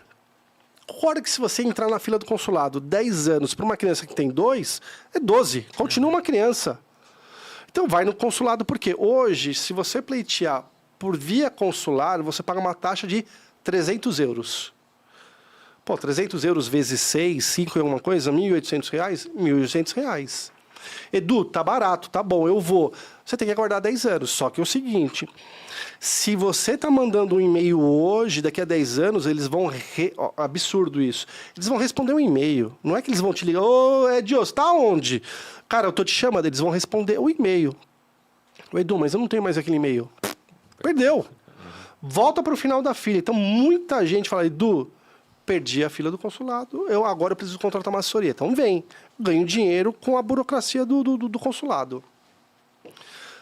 Agora que se você entrar na fila do consulado 10 anos para uma criança que tem 2, é 12. Continua uma criança. Então vai no consulado, porque hoje, se você pleitear por via consular, você paga uma taxa de 300 euros. Pô, 300 euros vezes 6, 5 e alguma coisa, R$ 1.800? R$ 1.800. Edu, tá barato, tá bom, eu vou. Você tem que aguardar 10 anos. Só que é o seguinte, se você tá mandando um e-mail hoje, daqui a 10 anos, eles vão... Absurdo isso. Eles vão responder um e-mail. Não é que eles vão te ligar, ô, Edios, tá onde? Cara, eu tô te chamando. Eles vão responder o e-mail. Edu, mas eu não tenho mais aquele e-mail. Perdeu. Volta para o final da fila. Então, muita gente fala, Edu, perdi a fila do consulado, agora eu preciso contratar uma assessoria. Então, vem. Ganho dinheiro com a burocracia do consulado.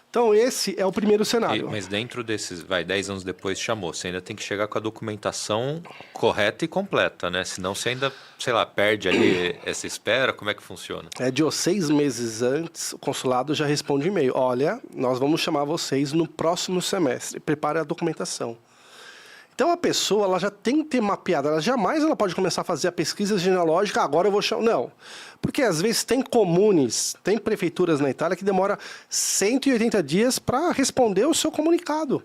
Então, esse é o primeiro cenário. Mas dentro desses, 10 anos depois chamou, você ainda tem que chegar com a documentação correta e completa, né? Senão você ainda, sei lá, perde ali essa espera, como é que funciona? De 6 meses antes, o consulado já responde e-mail. Olha, nós vamos chamar vocês no próximo semestre. Prepare a documentação. Então, a pessoa ela já tem que ter mapeado. Ela pode começar a fazer a pesquisa genealógica, agora eu vou chamar... Não. Porque, às vezes, tem comunes, tem prefeituras na Itália que demora 180 dias para responder o seu comunicado.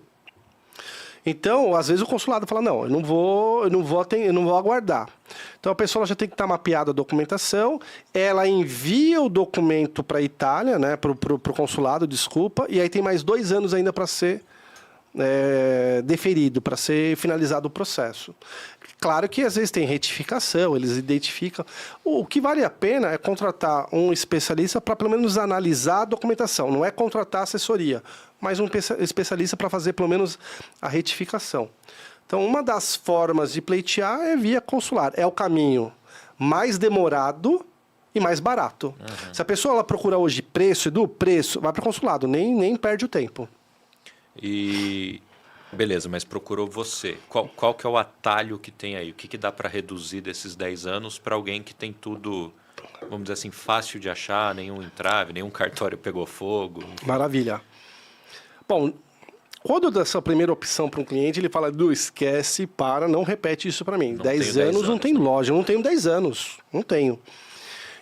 Então, às vezes, o consulado fala, não, eu não vou aguardar. Então, a pessoa já tem que estar mapeada a documentação, ela envia o documento para a Itália, né, para o consulado, desculpa, e aí tem mais 2 anos ainda para ser... deferido, para ser finalizado o processo. Claro que às vezes tem retificação, eles identificam. O que vale a pena é contratar um especialista para pelo menos analisar a documentação, não é contratar assessoria, mas um especialista para fazer pelo menos a retificação. Então, uma das formas de pleitear é via consular. É o caminho mais demorado e mais barato. Uhum. Se a pessoa ela procura hoje preço, vai para o consulado, nem perde o tempo. E beleza, mas procurou você. Qual que é o atalho que tem aí? O que dá para reduzir desses 10 anos para alguém que tem tudo, vamos dizer assim, fácil de achar, nenhum entrave, nenhum cartório pegou fogo? Maravilha. Bom, quando eu dou essa primeira opção para um cliente, ele fala, Edu, esquece, não repete isso para mim. 10 anos não tem loja, eu não tenho 10 anos, não tenho.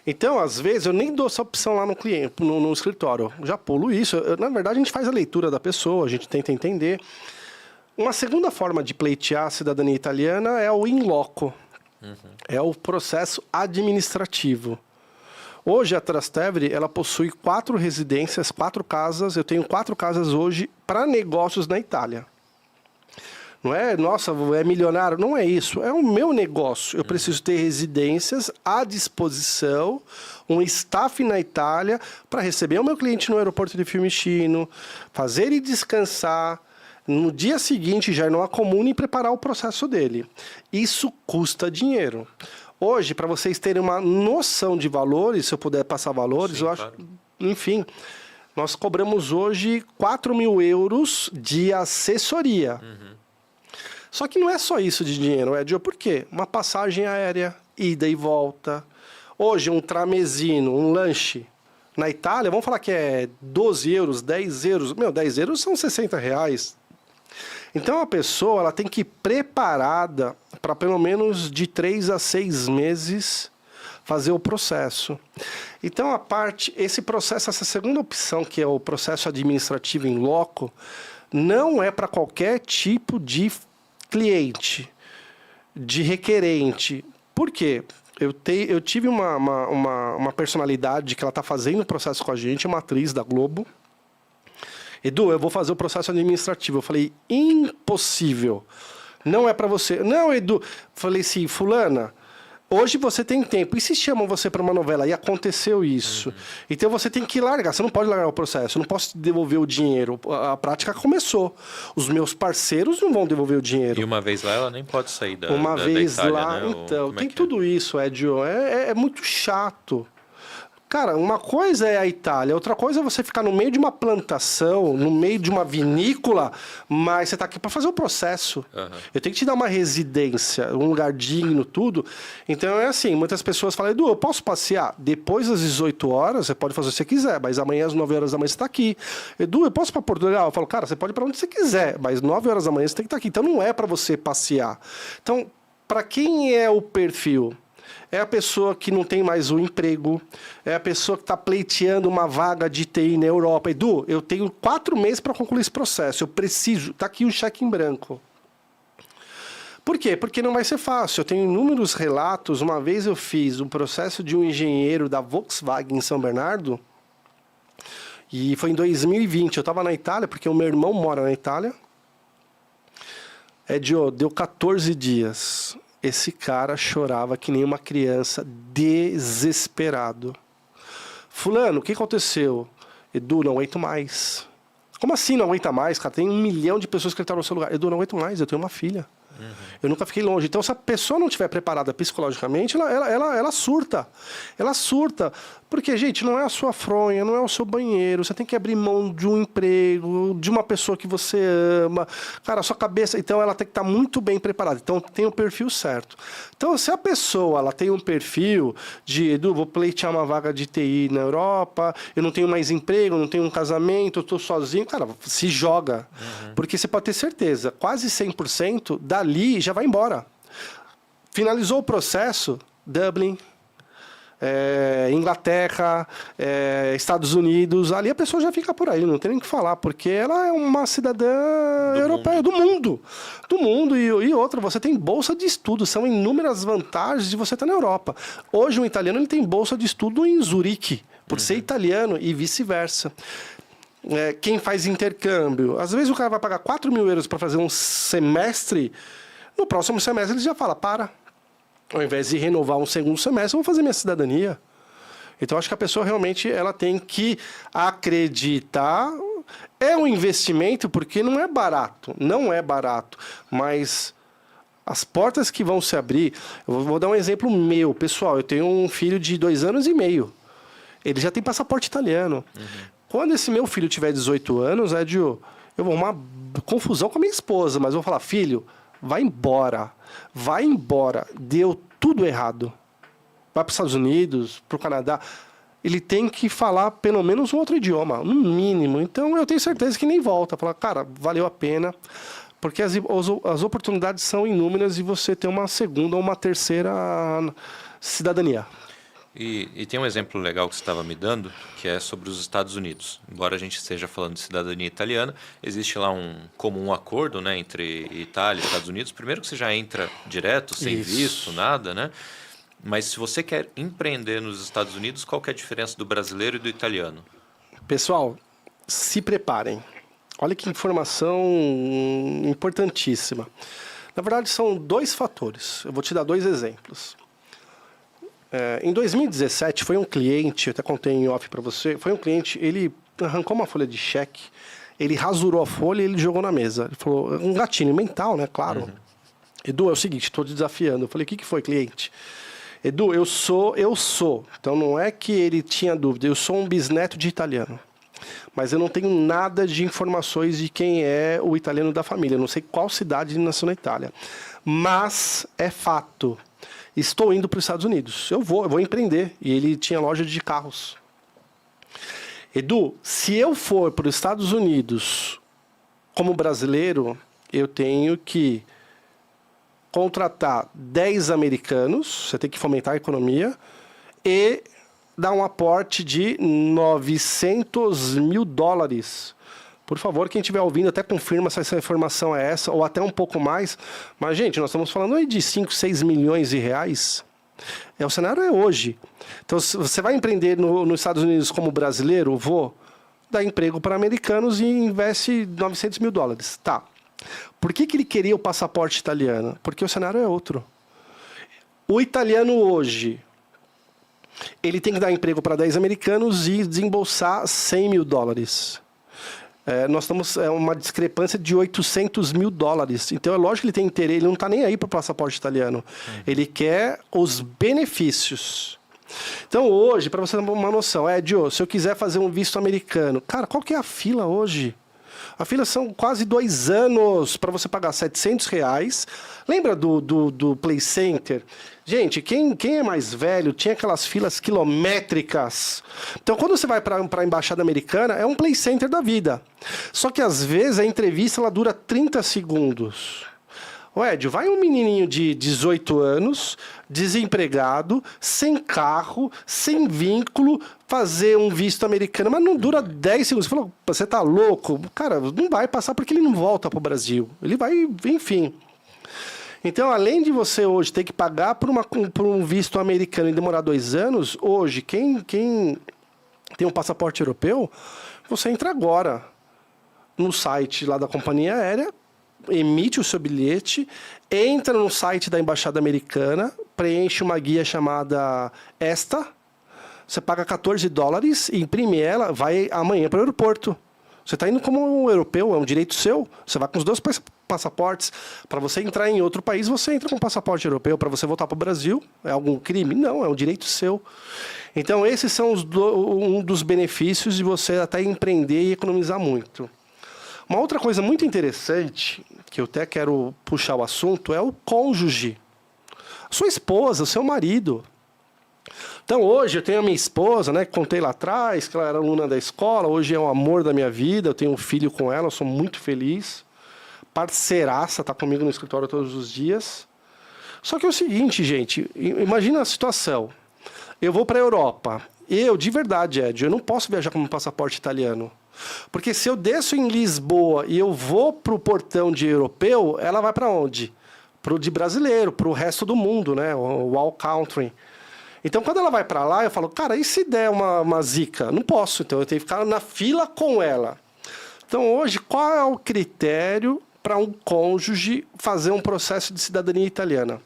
Então, às vezes, eu nem dou essa opção lá no cliente, no escritório. Já pulo isso. Na verdade, a gente faz a leitura da pessoa, a gente tenta entender. Uma segunda forma de pleitear a cidadania italiana é o in loco. Uhum. É o processo administrativo. Hoje, a Trastevere, ela possui 4 residências, 4 casas. Eu tenho 4 casas hoje para negócios na Itália. Não é, nossa, é milionário. Não é isso. É o meu negócio. Eu preciso ter residências à disposição, um staff na Itália para receber o meu cliente no aeroporto de Fiumicino, fazer ele descansar, no dia seguinte já ir numa comuna e preparar o processo dele. Isso custa dinheiro. Hoje, para vocês terem uma noção de valores, se eu puder passar valores, sim, eu acho... Claro. Enfim, nós cobramos hoje 4.000 euros de assessoria. Uhum. Só que não é só isso de dinheiro, Edio. Por quê? Uma passagem aérea, ida e volta. Hoje, um tramesino, um lanche na Itália, vamos falar que é 12 euros, 10 euros. 10 euros são 60 reais. Então, a pessoa ela tem que ir preparada para pelo menos de 3 a 6 meses fazer o processo. Então, esse processo, essa segunda opção, que é o processo administrativo in loco, não é para qualquer tipo de cliente, de requerente. Por quê? Eu tive uma personalidade que ela está fazendo o processo com a gente, uma atriz da Globo. Edu, eu vou fazer o processo administrativo. Eu falei, impossível. Não é para você. Não, Edu. Falei assim, fulana, Hoje você tem tempo. E se chamam você para uma novela e aconteceu isso? Então você tem que largar. Você não pode largar o processo. Eu não posso devolver o dinheiro. A prática começou. Os meus parceiros não vão devolver o dinheiro. E uma vez lá, ela nem pode sair da Uma da vez Itália, lá, né? então, tem tudo isso, Edio. É muito chato. Cara, uma coisa é a Itália, outra coisa é você ficar no meio de uma plantação, no meio de uma vinícola, mas você está aqui para fazer o processo. Eu tenho que te dar uma residência, um lugar digno, tudo. Então é assim, muitas pessoas falam, Edu, eu posso passear? Depois das 18 horas, você pode fazer o que você quiser, mas amanhã às 9 horas da manhã você está aqui. Edu, eu posso ir para Portugal? Eu falo, cara, você pode ir para onde você quiser, mas 9 horas da manhã você tem que estar aqui. Então não é para você passear. Então, para quem é o perfil? É a pessoa que não tem mais um emprego, é a pessoa que está pleiteando uma vaga de TI na Europa. Edu, eu tenho 4 meses para concluir esse processo, eu preciso, está aqui um cheque em branco. Por quê? Porque não vai ser fácil. Eu tenho inúmeros relatos. Uma vez eu fiz um processo de um engenheiro da Volkswagen em São Bernardo, e foi em 2020. Eu estava na Itália, porque o meu irmão mora na Itália. Deu 14 dias. Esse cara chorava que nem uma criança, desesperado. Fulano, o que aconteceu? Edu, não aguento mais. Como assim não aguenta mais, cara? Tem 1 milhão de pessoas que estão no seu lugar. Edu, não aguento mais, eu tenho uma filha. Eu nunca fiquei longe. Então, se a pessoa não estiver preparada psicologicamente, ela surta. Ela surta. Porque, gente, não é a sua fronha, não é o seu banheiro. Você tem que abrir mão de um emprego, de uma pessoa que você ama. Cara, a sua cabeça... Então, ela tem que estar muito bem preparada. Então, tem o perfil certo. Então, se a pessoa ela tem um perfil de, Edu, vou pleitear uma vaga de TI na Europa, eu não tenho mais emprego, não tenho um casamento, eu estou sozinho. Cara, se joga. Porque você pode ter certeza, quase 100% dali já vai embora. Finalizou o processo, Dublin... Inglaterra, Estados Unidos, ali a pessoa já fica por aí, não tem nem o que falar, porque ela é uma cidadã europeia, do mundo. E outra, você tem bolsa de estudo, são inúmeras vantagens de você estar na Europa. Hoje um italiano ele tem bolsa de estudo em Zurique, por ser italiano e vice-versa. Quem faz intercâmbio, às vezes o cara vai pagar 4 mil euros para fazer um semestre, no próximo semestre ele já fala, ao invés de renovar um segundo semestre, eu vou fazer minha cidadania. Então, acho que a pessoa realmente ela tem que acreditar. É um investimento, porque não é barato. Não é barato. Mas as portas que vão se abrir... Eu vou dar um exemplo meu. Pessoal, eu tenho um filho de 2 anos e meio. Ele já tem passaporte italiano. Quando esse meu filho tiver 18 anos, eu vou arrumar confusão com a minha esposa. Mas eu vou falar, filho, vai embora. Vai embora. Deu tudo errado. Vai para os Estados Unidos, para o Canadá. Ele tem que falar pelo menos um outro idioma, no mínimo. Então, eu tenho certeza que nem volta. Falar, cara, valeu a pena. Porque as oportunidades são inúmeras e você tem uma segunda ou uma terceira cidadania. E tem um exemplo legal que você estava me dando, que é sobre os Estados Unidos. Embora a gente esteja falando de cidadania italiana, existe lá um comum acordo, né, entre Itália e Estados Unidos. Primeiro que você já entra direto, sem visto, nada, né? Mas se você quer empreender nos Estados Unidos, qual que é a diferença do brasileiro e do italiano? Pessoal, se preparem. Olha que informação importantíssima. Na verdade, são 2 fatores. Eu vou te dar 2 exemplos. Em 2017, foi um cliente, eu até contei em off para você, foi um cliente, ele arrancou uma folha de cheque, ele rasurou a folha e ele jogou na mesa. Ele falou, um gatilho mental, né? Claro. Edu, é o seguinte, estou te desafiando. Eu falei, o que foi, cliente? Edu, eu sou. Então não é que ele tinha dúvida, eu sou um bisneto de italiano. Mas eu não tenho nada de informações de quem é o italiano da família. Eu não sei qual cidade ele nasceu na Itália. Mas é fato. Estou indo para os Estados Unidos. Eu vou empreender. E ele tinha loja de carros. Edu, se eu for para os Estados Unidos como brasileiro, eu tenho que contratar 10 americanos, você tem que fomentar a economia, e dar um aporte de $900 mil. Por favor, quem estiver ouvindo, até confirma se essa informação é essa, ou até um pouco mais. Mas, gente, nós estamos falando aí de 5, 6 milhões de reais. O cenário é hoje. Então, se você vai empreender nos Estados Unidos como brasileiro, vou dar emprego para americanos e investe $900 mil. Tá. Por que ele queria o passaporte italiano? Porque o cenário é outro. O italiano hoje, ele tem que dar emprego para 10 americanos e desembolsar 100 mil dólares. Nós estamos uma discrepância de 800 mil dólares. Então, é lógico que ele tem interesse, ele não está nem aí para o passaporte italiano. Ele quer os benefícios. Então, hoje, para você ter uma noção, Edio, se eu quiser fazer um visto americano, cara, qual que é a fila hoje? A fila são quase 2 anos para você pagar R$700. Lembra do Play Center? Gente, quem é mais velho tinha aquelas filas quilométricas. Então, quando você vai para a Embaixada Americana, é um Play Center da vida. Só que, às vezes, a entrevista ela dura 30 segundos. Ô, Edio, vai um menininho de 18 anos, desempregado, sem carro, sem vínculo, fazer um visto americano, mas não dura 10 segundos. Você falou, você tá louco? Cara, não vai passar porque ele não volta para o Brasil. Ele vai, enfim. Então, além de você hoje ter que pagar por um visto americano e demorar 2 anos, hoje, quem tem um passaporte europeu, você entra agora no site lá da companhia aérea, emite o seu bilhete, entra no site da Embaixada Americana, preenche uma guia chamada ESTA, você paga $14 e imprime ela, vai amanhã para o aeroporto. Você está indo como um europeu, é um direito seu. Você vai com os 2 passaportes. Para você entrar em outro país, você entra com um passaporte europeu. Para você voltar para o Brasil, é algum crime? Não, é um direito seu. Então, esses são um dos benefícios de você até empreender e economizar muito. Uma outra coisa muito interessante, que eu até quero puxar o assunto, é o cônjuge. Sua esposa, seu marido. Então, hoje eu tenho a minha esposa, né, que contei lá atrás, que ela era aluna da escola, hoje é o amor da minha vida, eu tenho um filho com ela, eu sou muito feliz. Parceiraça, está comigo no escritório todos os dias. Só que é o seguinte, gente, imagina a situação. Eu vou para a Europa. De verdade, Ed, eu não posso viajar com um passaporte italiano. Porque se eu desço em Lisboa e eu vou para o portão de europeu, ela vai para onde? Pro de brasileiro, para o resto do mundo, né? O all country. Então, quando ela vai para lá, eu falo, cara, e se der uma zica? Não posso, então eu tenho que ficar na fila com ela. Então, hoje, qual é o critério para um cônjuge fazer um processo de cidadania italiana?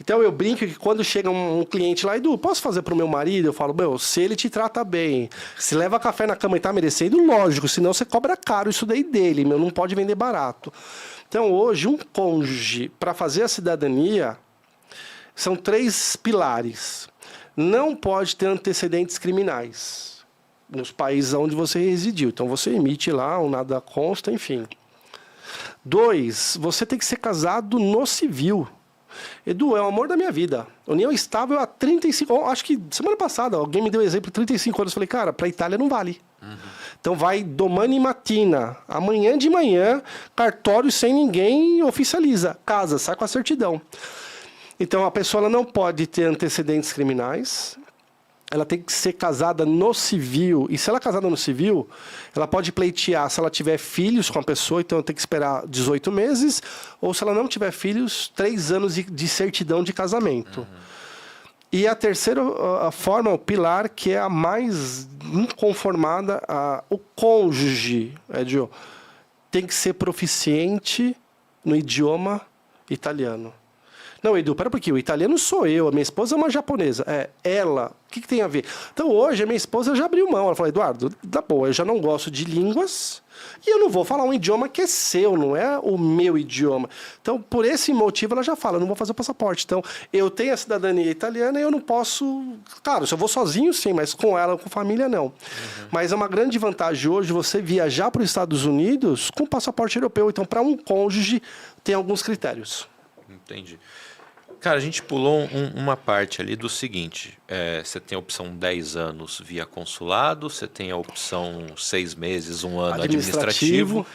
Então, eu brinco que quando chega um cliente lá, Edu, posso fazer para o meu marido? Eu falo, se ele te trata bem, se leva café na cama e tá merecendo, lógico, senão você cobra caro isso daí dele, não pode vender barato. Então, hoje, um cônjuge, para fazer a cidadania, são 3 pilares. Não pode ter antecedentes criminais nos países onde você residiu. Então, você emite lá um nada consta, enfim. 2, você tem que ser casado no civil. Edu, é o amor da minha vida. União estável há 35... Acho que semana passada alguém me deu exemplo de 35 anos. Eu falei, cara, para a Itália não vale. Então vai domani mattina. Amanhã de manhã, cartório sem ninguém oficializa. Casa, sai com a certidão. Então, a pessoa ela não pode ter antecedentes criminais, ela tem que ser casada no civil. E se ela é casada no civil, ela pode pleitear se ela tiver filhos com a pessoa, então tem que esperar 18 meses, ou se ela não tiver filhos, 3 anos de certidão de casamento. E a terceira a forma, o pilar, que é a mais inconformada, o cônjuge, Edio, tem que ser proficiente no idioma italiano. Não, Edu, pera um pouquinho, o italiano sou eu, a minha esposa é uma japonesa. Ela, o que tem a ver? Então, hoje, a minha esposa já abriu mão. Ela falou, Eduardo, tá bom, eu já não gosto de línguas e eu não vou falar um idioma que é seu, não é o meu idioma. Então, por esse motivo, ela já fala, eu não vou fazer o passaporte. Então, eu tenho a cidadania italiana e eu não posso... Claro, se eu vou sozinho, sim, mas com ela, com família, não. Mas é uma grande vantagem hoje você viajar para os Estados Unidos com passaporte europeu. Então, para um cônjuge, tem alguns critérios. Entendi. Cara, a gente pulou uma parte ali do seguinte, você tem a opção 10 anos via consulado, você tem a opção 6 meses, 1 ano administrativo.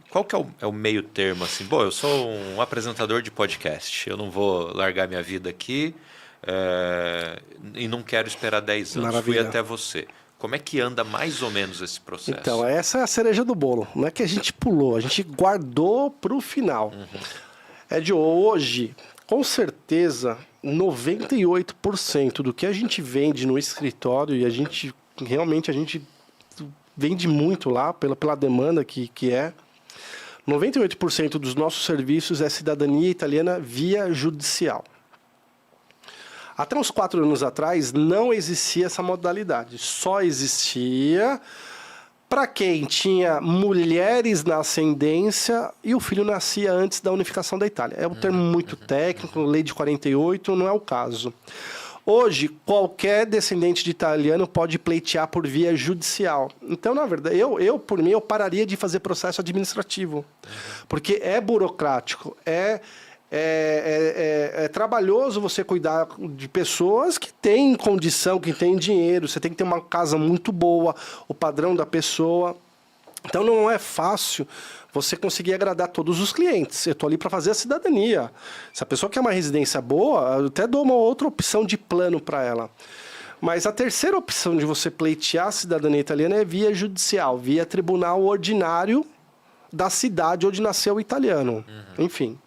Qual que é o meio termo assim? Bom, eu sou um apresentador de podcast, eu não vou largar minha vida aqui e não quero esperar 10 anos, Maravilha. Fui até você. Como é que anda mais ou menos esse processo? Então, essa é a cereja do bolo. Não é que a gente pulou, a gente guardou para o final. É de hoje... Com certeza, 98% do que a gente vende no escritório, e a gente vende muito lá pela demanda que é, 98% dos nossos serviços é cidadania italiana via judicial. Até uns 4 anos atrás, não existia essa modalidade. Só existia para quem tinha mulheres na ascendência e o filho nascia antes da unificação da Itália. É um termo muito técnico, lei de 48, não é o caso. Hoje, qualquer descendente de italiano pode pleitear por via judicial. Então, na verdade, por mim, eu pararia de fazer processo administrativo. Porque é burocrático, é trabalhoso você cuidar de pessoas que têm condição, que têm dinheiro. Você tem que ter uma casa muito boa, o padrão da pessoa. Então, não é fácil você conseguir agradar todos os clientes. Eu estou ali para fazer a cidadania. Se a pessoa quer uma residência boa, eu até dou uma outra opção de plano para ela. Mas a terceira opção de você pleitear a cidadania italiana é via judicial, via tribunal ordinário da cidade onde nasceu o italiano. Enfim.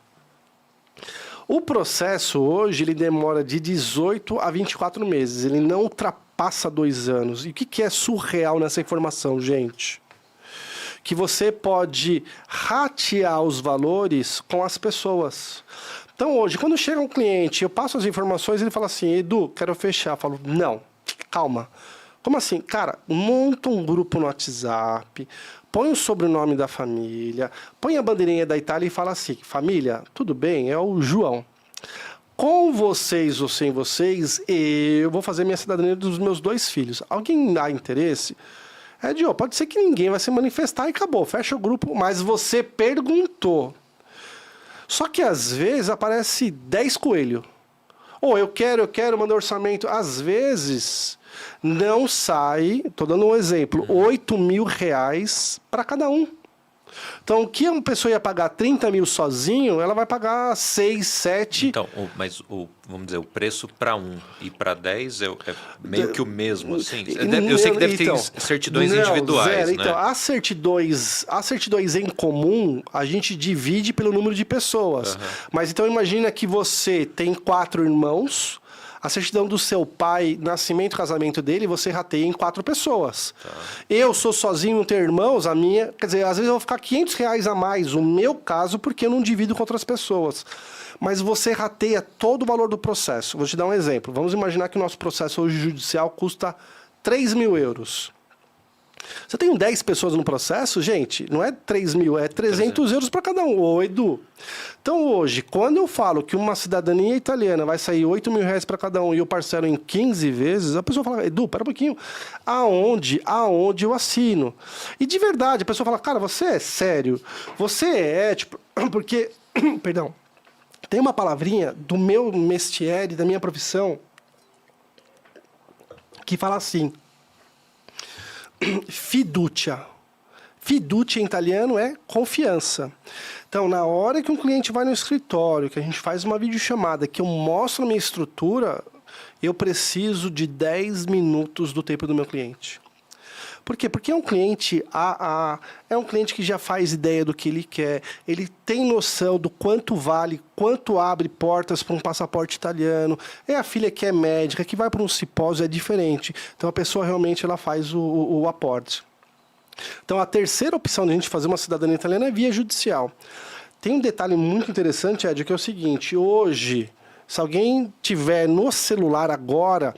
O processo hoje ele demora de 18 a 24 meses. Ele não ultrapassa 2 anos. E o que é surreal nessa informação, gente? Que você pode ratear os valores com as pessoas. Então, hoje, quando chega um cliente, eu passo as informações, ele fala assim, Edu, quero fechar. Eu falo, não, calma. Como assim? Cara, monta um grupo no WhatsApp, põe o sobrenome da família, põe a bandeirinha da Itália e fala assim, família, tudo bem, é o João. Com vocês ou sem vocês, eu vou fazer minha cidadania dos meus 2 filhos. Alguém dá interesse? Dio, pode ser que ninguém vai se manifestar e acabou, fecha o grupo, mas você perguntou. Só que às vezes aparece 10 coelhos. Ou eu quero, mandar orçamento. Às vezes não sai, estou dando um exemplo, R$8.000 para cada um. Então, o que uma pessoa ia pagar 30 mil sozinho, ela vai pagar 6, 7... Então, vamos dizer, o preço para 1 e para 10 é meio que o mesmo, assim? Eu sei que deve ter certidões individuais, zero, né? Então, as certidões em comum, a gente divide pelo número de pessoas. Mas, então, imagina que você tem 4 irmãos... A certidão do seu pai, nascimento e casamento dele, você rateia em 4 pessoas. Tá. Eu sou sozinho, não tenho irmãos, a minha... Quer dizer, às vezes eu vou ficar R$500 a mais, o meu caso, porque eu não divido com outras pessoas. Mas você rateia todo o valor do processo. Vou te dar um exemplo. Vamos imaginar que o nosso processo hoje judicial custa 3 mil euros. Você tem 10 pessoas no processo, gente, não é 3 mil, é 300 euros para cada um. Ô, Edu. Então, hoje, quando eu falo que uma cidadania italiana vai sair R$8.000 para cada um e eu parcelo em 15 vezes, a pessoa fala, Edu, pera um pouquinho, aonde eu assino? E de verdade, a pessoa fala, cara, você é sério? Você é ético? Porque, perdão, tem uma palavrinha do meu métier, da minha profissão, que fala assim, fiducia. Fiducia em italiano é confiança. Então, na hora que um cliente vai no escritório, que a gente faz uma videochamada, que eu mostro a minha estrutura, eu preciso de 10 minutos do tempo do meu cliente. Por quê? Porque é um cliente é um cliente que já faz ideia do que ele quer, ele tem noção do quanto vale, quanto abre portas para um passaporte italiano, é a filha que é médica, que vai para um simpósio, é diferente. Então a pessoa realmente ela faz o aporte. Então a terceira opção de a gente fazer uma cidadania italiana é via judicial. Tem um detalhe muito interessante, Ed, que é o seguinte, hoje, se alguém tiver no celular agora,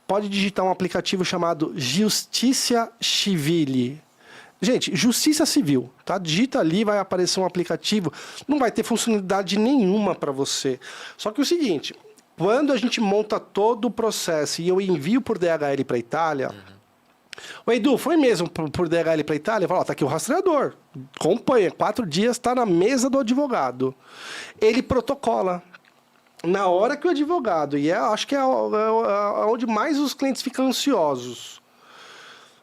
pode digitar um aplicativo chamado Giustizia Civile. Gente, Justiça Civil, tá? Digita ali, vai aparecer um aplicativo, não vai ter funcionalidade nenhuma para você. Só que é o seguinte, quando a gente monta todo o processo e eu envio por DHL para a Itália, o Edu, foi mesmo por DHL para a Itália? Eu falo, tá aqui o rastreador, acompanha, 4 dias, está na mesa do advogado. Ele protocola. Na hora que o advogado, e acho que é onde mais os clientes ficam ansiosos.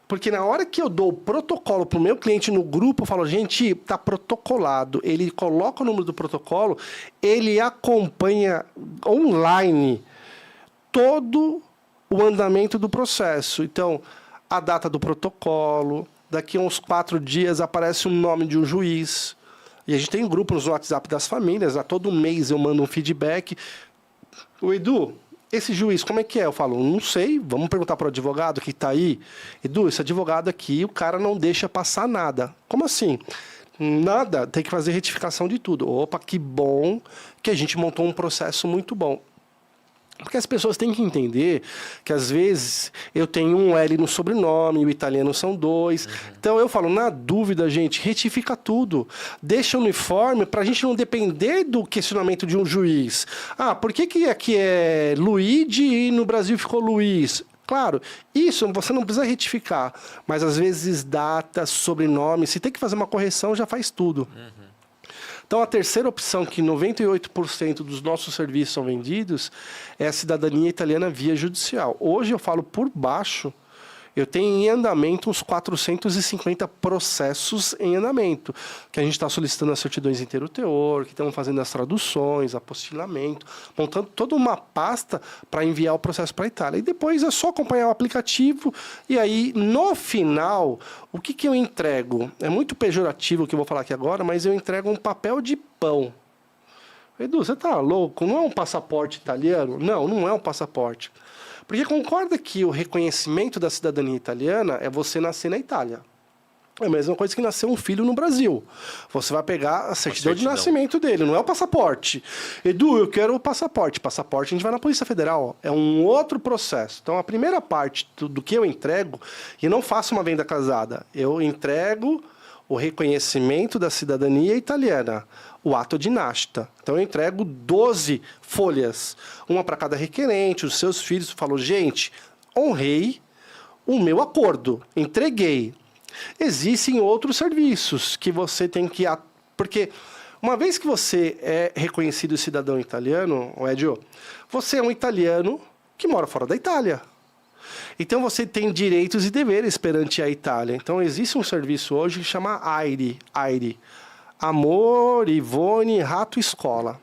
Porque na hora que eu dou o protocolo para o meu cliente no grupo, eu falo, gente, está protocolado. Ele coloca o número do protocolo, ele acompanha online todo o andamento do processo. Então, a data do protocolo, daqui a uns 4 dias aparece o nome de um juiz. E a gente tem grupos no WhatsApp das famílias, a todo mês eu mando um feedback. O Edu, esse juiz, como é que é? Eu falo, não sei, vamos perguntar para o advogado que está aí. Edu, esse advogado aqui, o cara não deixa passar nada. Como assim? Nada, tem que fazer retificação de tudo. Opa, que bom que a gente montou um processo muito bom. Porque as pessoas têm que entender que, às vezes, eu tenho um L no sobrenome, o italiano são 2. Então, eu falo, na dúvida, gente, retifica tudo. Deixa uniforme para a gente não depender do questionamento de um juiz. Ah, por que aqui é Luigi e no Brasil ficou Luiz? Claro, isso você não precisa retificar. Mas, às vezes, data, sobrenome, se tem que fazer uma correção, já faz tudo. Então, a terceira opção, que 98% dos nossos serviços são vendidos, é a cidadania italiana via judicial. Hoje, eu falo por baixo, eu tenho em andamento uns 450 processos em andamento, que a gente está solicitando as certidões inteiro teor, que estamos fazendo as traduções, apostilamento, montando toda uma pasta para enviar o processo para a Itália. E depois é só acompanhar o aplicativo, e aí, no final, o que eu entrego? É muito pejorativo o que eu vou falar aqui agora, mas eu entrego um papel de pão. Edu, você tá louco? Não é um passaporte italiano? Não, não é um passaporte. Porque concorda que o reconhecimento da cidadania italiana é você nascer na Itália. É a mesma coisa que nascer um filho no Brasil. Você vai pegar a certidão de nascimento dele, não é o passaporte. Edu, eu quero o passaporte. Passaporte a gente vai na Polícia Federal. É um outro processo. Então, a primeira parte do que eu entrego, e não faço uma venda casada, eu entrego o reconhecimento da cidadania italiana, o ato de nascita. Então, eu entrego 12 folhas, uma para cada requerente, os seus filhos. Falou, gente, honrei o meu acordo, entreguei. Existem outros serviços que você tem que... Porque uma vez que você é reconhecido cidadão italiano, Edio, você é um italiano que mora fora da Itália. Então, você tem direitos e deveres perante a Itália. Então, existe um serviço hoje que chama AIRE. Amor, Ivone, Rato, Escola.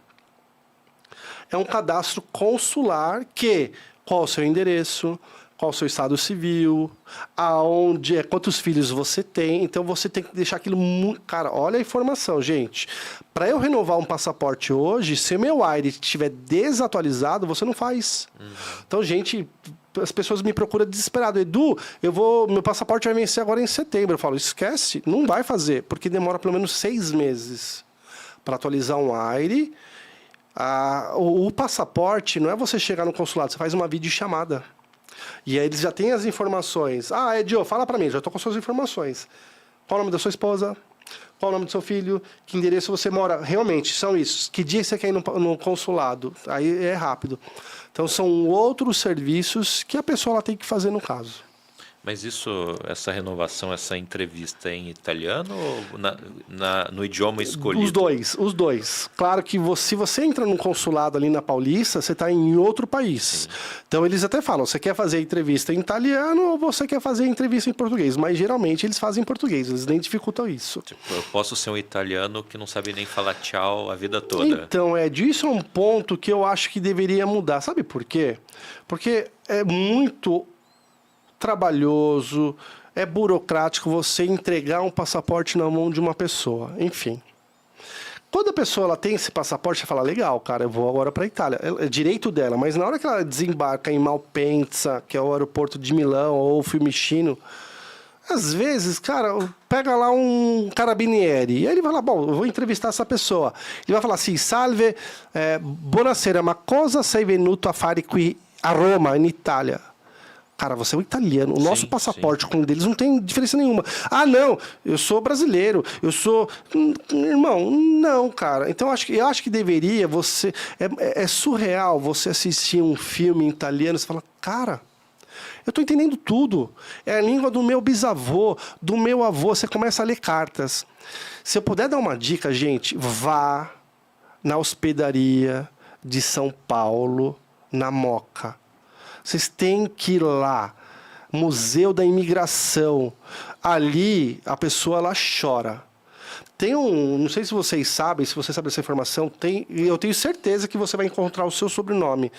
É um cadastro consular que... Qual o seu endereço? Qual o seu estado civil? Aonde quantos filhos você tem? Então, você tem que deixar aquilo muito... Cara, olha a informação, gente. Para eu renovar um passaporte hoje, se o meu AIRE estiver desatualizado, você não faz. Então, gente... As pessoas me procuram desesperado. Edu, meu passaporte vai vencer agora em setembro. Eu falo, esquece, não vai fazer, porque demora pelo menos 6 meses para atualizar um AIRE. O passaporte não é você chegar no consulado, você faz uma videochamada. E aí eles já têm as informações. Ah, Edu, fala para mim, já estou com suas informações. Qual o nome da sua esposa? Qual o nome do seu filho? Que endereço você mora? Realmente, são isso. Que dia você quer ir no consulado? Aí é rápido. Então, são outros serviços que a pessoa ela tem que fazer no caso. Mas essa renovação, essa entrevista é em italiano ou no idioma escolhido? Os dois. Claro que se você entra num consulado ali na Paulista, você está em outro país. Sim. Então, eles até falam, você quer fazer a entrevista em italiano ou você quer fazer a entrevista em português? Mas, geralmente, eles fazem em português, eles nem dificultam isso. Tipo, eu posso ser um italiano que não sabe nem falar tchau a vida toda. Então, disso é um ponto que eu acho que deveria mudar. Sabe por quê? Porque é muito... trabalhoso, é burocrático você entregar um passaporte na mão de uma pessoa. Enfim. Quando a pessoa ela tem esse passaporte, você fala, legal, cara, eu vou agora para a Itália. É direito dela, mas na hora que ela desembarca em Malpensa, que é o aeroporto de Milão, ou Fiumicino, às vezes, cara, pega lá um carabinieri, e aí ele vai lá, bom, eu vou entrevistar essa pessoa. Ele vai falar assim, salve, buonasera, ma cosa sei venuto a fare qui a Roma, in Itália? Cara, você é um italiano. O nosso passaporte com o deles não tem diferença nenhuma. Ah, não, eu sou brasileiro, eu sou... Irmão, não, cara. Então, eu acho que deveria você... É surreal você assistir um filme em italiano e você fala, cara, eu estou entendendo tudo. É a língua do meu bisavô, do meu avô. Você começa a ler cartas. Se eu puder dar uma dica, gente, vá na hospedaria de São Paulo, na Moca. Vocês têm que ir lá. Museu da Imigração. Ali, a pessoa ela chora. Tem não sei se vocês sabem, se você sabe dessa informação, eu tenho certeza que você vai encontrar o seu sobrenome.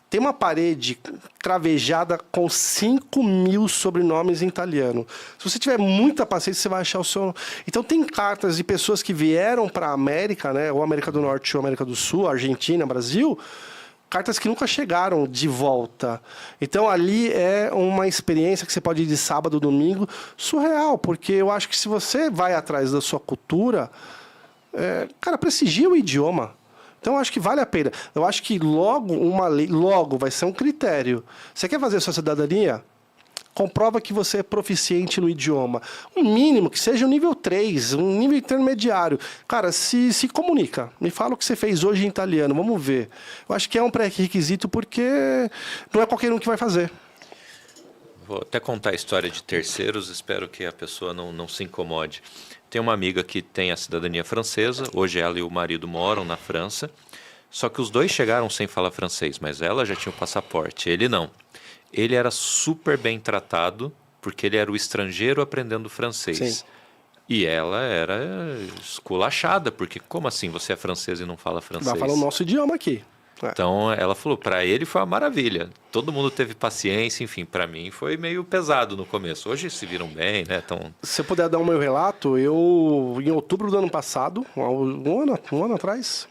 Tem uma parede cravejada com 5.000 sobrenomes em italiano. Se você tiver muita paciência, você vai achar o seu... Então, tem cartas de pessoas que vieram para a América, né, ou América do Norte ou América do Sul, Argentina, Brasil... Cartas que nunca chegaram de volta. Então, ali é uma experiência que você pode ir de sábado, domingo, surreal, porque eu acho que se você vai atrás da sua cultura, cara, prestigia o idioma. Então, Então, eu acho que vale a pena. Eu acho que logo uma lei, logo vai ser um critério. Você quer fazer a sua cidadania? Comprova que você é proficiente no idioma. Um mínimo, que seja um nível 3, um nível intermediário. Cara, se comunica. Me fala o que você fez hoje em italiano, vamos ver. Eu acho que é um pré-requisito porque não é qualquer um que vai fazer. Vou até contar a história de terceiros, espero que a pessoa não se incomode. Tem uma amiga que tem a cidadania francesa, hoje ela e o marido moram na França, só que os dois chegaram sem falar francês, mas ela já tinha o passaporte, ele não. Ele era super bem tratado, porque ele era o estrangeiro aprendendo francês. Sim. E ela era esculachada, porque como assim você é francês e não fala francês? Vai falar o nosso idioma aqui. Então ela falou, para ele foi uma maravilha. Todo mundo teve paciência, enfim, para mim foi meio pesado no começo. Hoje se viram bem, né? Então... Se eu puder dar o meu relato, eu em outubro do ano passado, um ano atrás,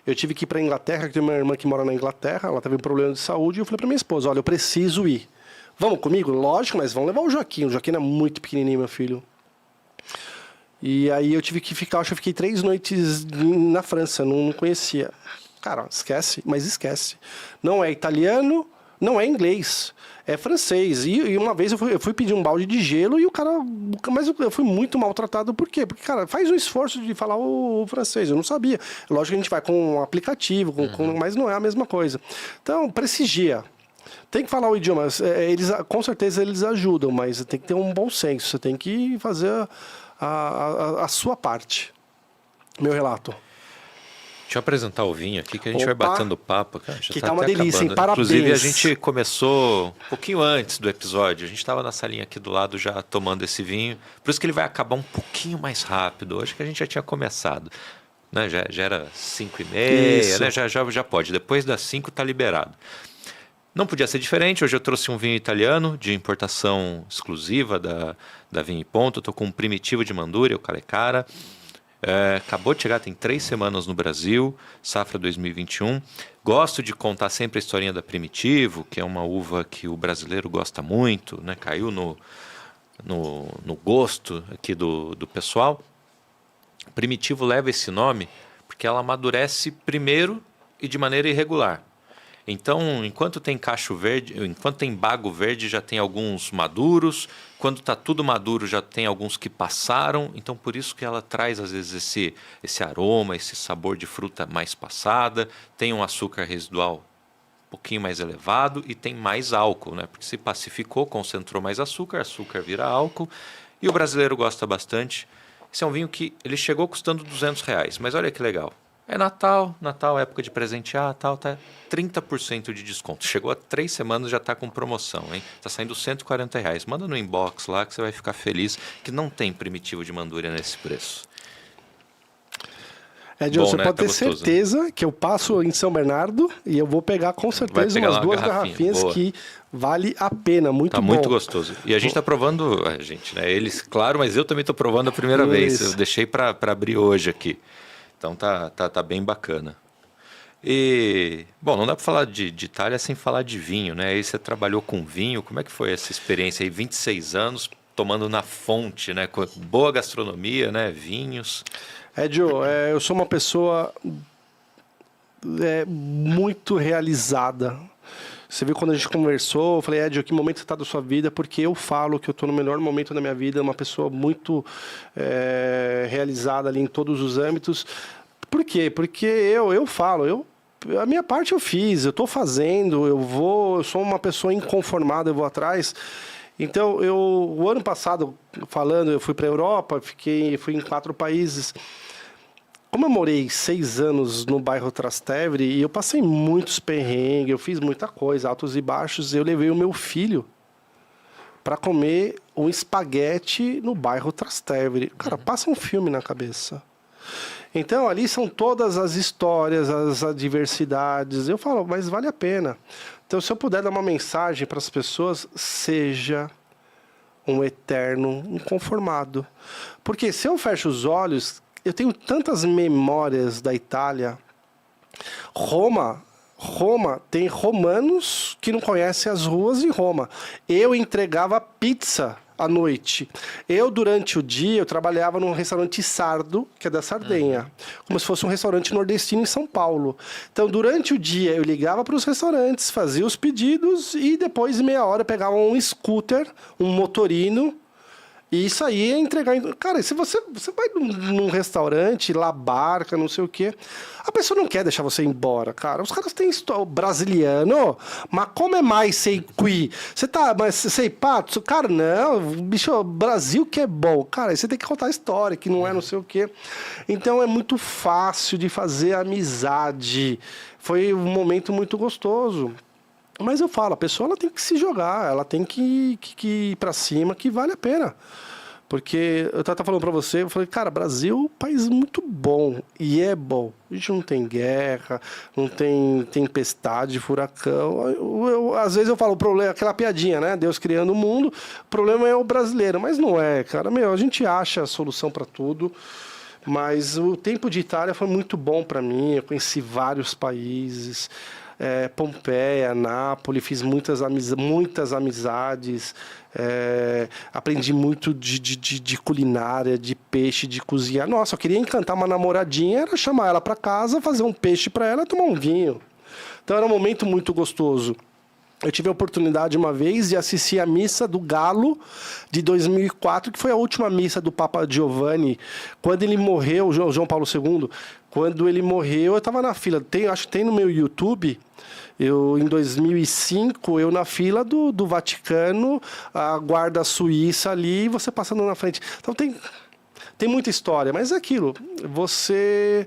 eu tive que ir para a Inglaterra, que tem uma irmã que mora na Inglaterra, ela teve um problema de saúde, e eu falei para minha esposa, olha, eu preciso ir. Vamos comigo? Lógico, mas vamos levar o Joaquim. O Joaquim é muito pequenininho, meu filho. E aí eu tive que ficar, acho que eu fiquei 3 noites na França, não conhecia. Cara, esquece, mas esquece. Não é italiano, não é inglês, é francês. E uma vez eu fui pedir um balde de gelo e o cara... Mas eu fui muito maltratado, por quê? Porque, cara, faz um esforço de falar o francês, eu não sabia. Lógico que a gente vai com um aplicativo, mas não é a mesma coisa. Então, prestigia. Tem que falar o idioma. Eles, com certeza eles ajudam, mas tem que ter um bom senso. Você tem que fazer a sua parte. Meu relato. Deixa eu apresentar o vinho aqui, que a gente vai batendo papo. Cara, já que tá tá uma até delícia, acabando. hein? Parabéns. Inclusive, a gente começou um pouquinho antes do episódio. A gente estava na salinha aqui do lado já tomando esse vinho. Por isso que ele vai acabar um pouquinho mais rápido. Hoje que a gente já tinha começado. Né? Já era 5h30, né? Já pode. Depois das 5 tá liberado. Não podia ser diferente. Hoje eu trouxe um vinho italiano de importação exclusiva da Vinho e Ponto. Estou com um Primitivo de Manduria, o Calecara. Acabou de chegar, tem 3 semanas no Brasil, safra 2021. Gosto de contar sempre a historinha da Primitivo, que é uma uva que o brasileiro gosta muito, né? Caiu no gosto aqui do pessoal. Primitivo leva esse nome porque ela amadurece primeiro e de maneira irregular. Então, enquanto tem cacho verde, enquanto tem bago verde, já tem alguns maduros. Quando está tudo maduro, já tem alguns que passaram. Então, por isso que ela traz, às vezes, esse aroma, esse sabor de fruta mais passada. Tem um açúcar residual um pouquinho mais elevado e tem mais álcool, né? Porque se pacificou, concentrou mais açúcar, açúcar vira álcool. E o brasileiro gosta bastante. Esse é um vinho que ele chegou custando R$200, mas olha que legal. É Natal, época de presentear, tá 30% de desconto. Chegou a 3 semanas, já está com promoção, hein? Tá saindo R$140. Manda no inbox lá que você vai ficar feliz que não tem Primitivo de Manduria nesse preço. Edson, você né? pode Tá ter gostoso, certeza, né? Que eu passo em São Bernardo e eu vou pegar com certeza pegar umas uma 2 garrafinha, garrafinhas boa. que vale a pena, muito Tá bom. muito gostoso. E a gente tá provando, né? Eles, claro, mas eu também tô provando a primeira vez. Eu deixei para abrir hoje aqui. Então tá bem bacana. E, bom, não dá para falar de Itália sem falar de vinho, né? Aí você trabalhou com vinho, como é que foi essa experiência aí? 26 anos tomando na fonte, né? Com boa gastronomia, né? Vinhos. Edio, eu sou uma pessoa muito realizada. Você viu quando a gente conversou, eu falei, Edio, que momento você está da sua vida? Porque eu falo que eu estou no melhor momento da minha vida, uma pessoa muito realizada ali em todos os âmbitos. Por quê? Porque eu falo, a minha parte eu fiz, eu estou fazendo, eu sou uma pessoa inconformada, eu vou atrás. Então, o ano passado, eu fui para a Europa, fui em 4 países. Como eu morei 6 anos no bairro Trastevere, e eu passei muitos perrengues, eu fiz muita coisa, altos e baixos, eu levei o meu filho para comer um espaguete no bairro Trastevere. Cara, passa um filme na cabeça. Então, ali são todas as histórias, as adversidades. Eu falo, mas vale a pena. Então, se eu puder dar uma mensagem para as pessoas, seja um eterno inconformado. Porque se eu fecho os olhos, eu tenho tantas memórias da Itália. Roma tem romanos que não conhecem as ruas de Roma. Eu entregava pizza à noite. Eu, durante o dia, eu trabalhava num restaurante Sardo, que é da Sardenha, como se fosse um restaurante nordestino em São Paulo. Então, durante o dia, eu ligava para os restaurantes, fazia os pedidos e depois, de meia hora, eu pegava um scooter, um motorino, e isso aí é entregar... Cara, se você vai num restaurante, lá barca, não sei o quê, a pessoa não quer deixar você ir embora, cara. Os caras têm brasiliano, mas como é mais sei qui? Você tá, mas sei pato? Cara, não, bicho, Brasil que é bom. Cara, aí você tem que contar a história, que não é não sei o quê. Então é muito fácil de fazer amizade. Foi um momento muito gostoso. Mas eu falo, a pessoa ela tem que se jogar, ela tem que ir pra cima, que vale a pena. Porque eu tava falando pra você, eu falei, cara, Brasil é um país muito bom, e é bom. A gente não tem guerra, não tem tempestade, furacão. Às vezes eu falo, o problema, aquela piadinha, né? Deus criando o mundo, o problema é o brasileiro. Mas não é, cara. A gente acha a solução pra tudo. Mas o tempo de Itália foi muito bom pra mim, eu conheci vários países. Pompeia, Nápoles, fiz muitas amizades, aprendi muito de culinária, de peixe, de cozinhar. Nossa, eu queria encantar uma namoradinha, era chamar ela para casa, fazer um peixe para ela e tomar um vinho. Então era um momento muito gostoso. Eu tive a oportunidade uma vez de assistir a missa do Galo de 2004, que foi a última missa do Papa Giovanni. Quando ele morreu, João Paulo II, quando ele morreu, eu estava na fila. Acho que tem no meu YouTube. Em 2005, eu na fila do Vaticano, a guarda suíça ali, você passando na frente. Então tem muita história, mas é aquilo. Você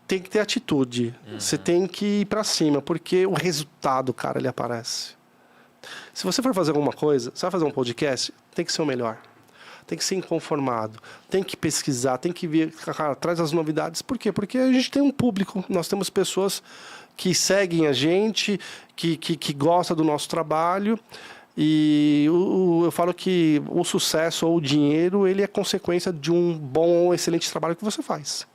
tem que ter atitude. Você tem que ir para cima, porque o resultado, cara, ele aparece. Se você for fazer alguma coisa, você vai fazer um podcast, tem que ser o melhor. Tem que ser inconformado. Tem que pesquisar, tem que ver, cara, traz as novidades. Por quê? Porque a gente tem um público, nós temos pessoas que seguem a gente, que gostam do nosso trabalho. E eu falo que o sucesso ou o dinheiro, ele é consequência de um bom ou excelente trabalho que você faz.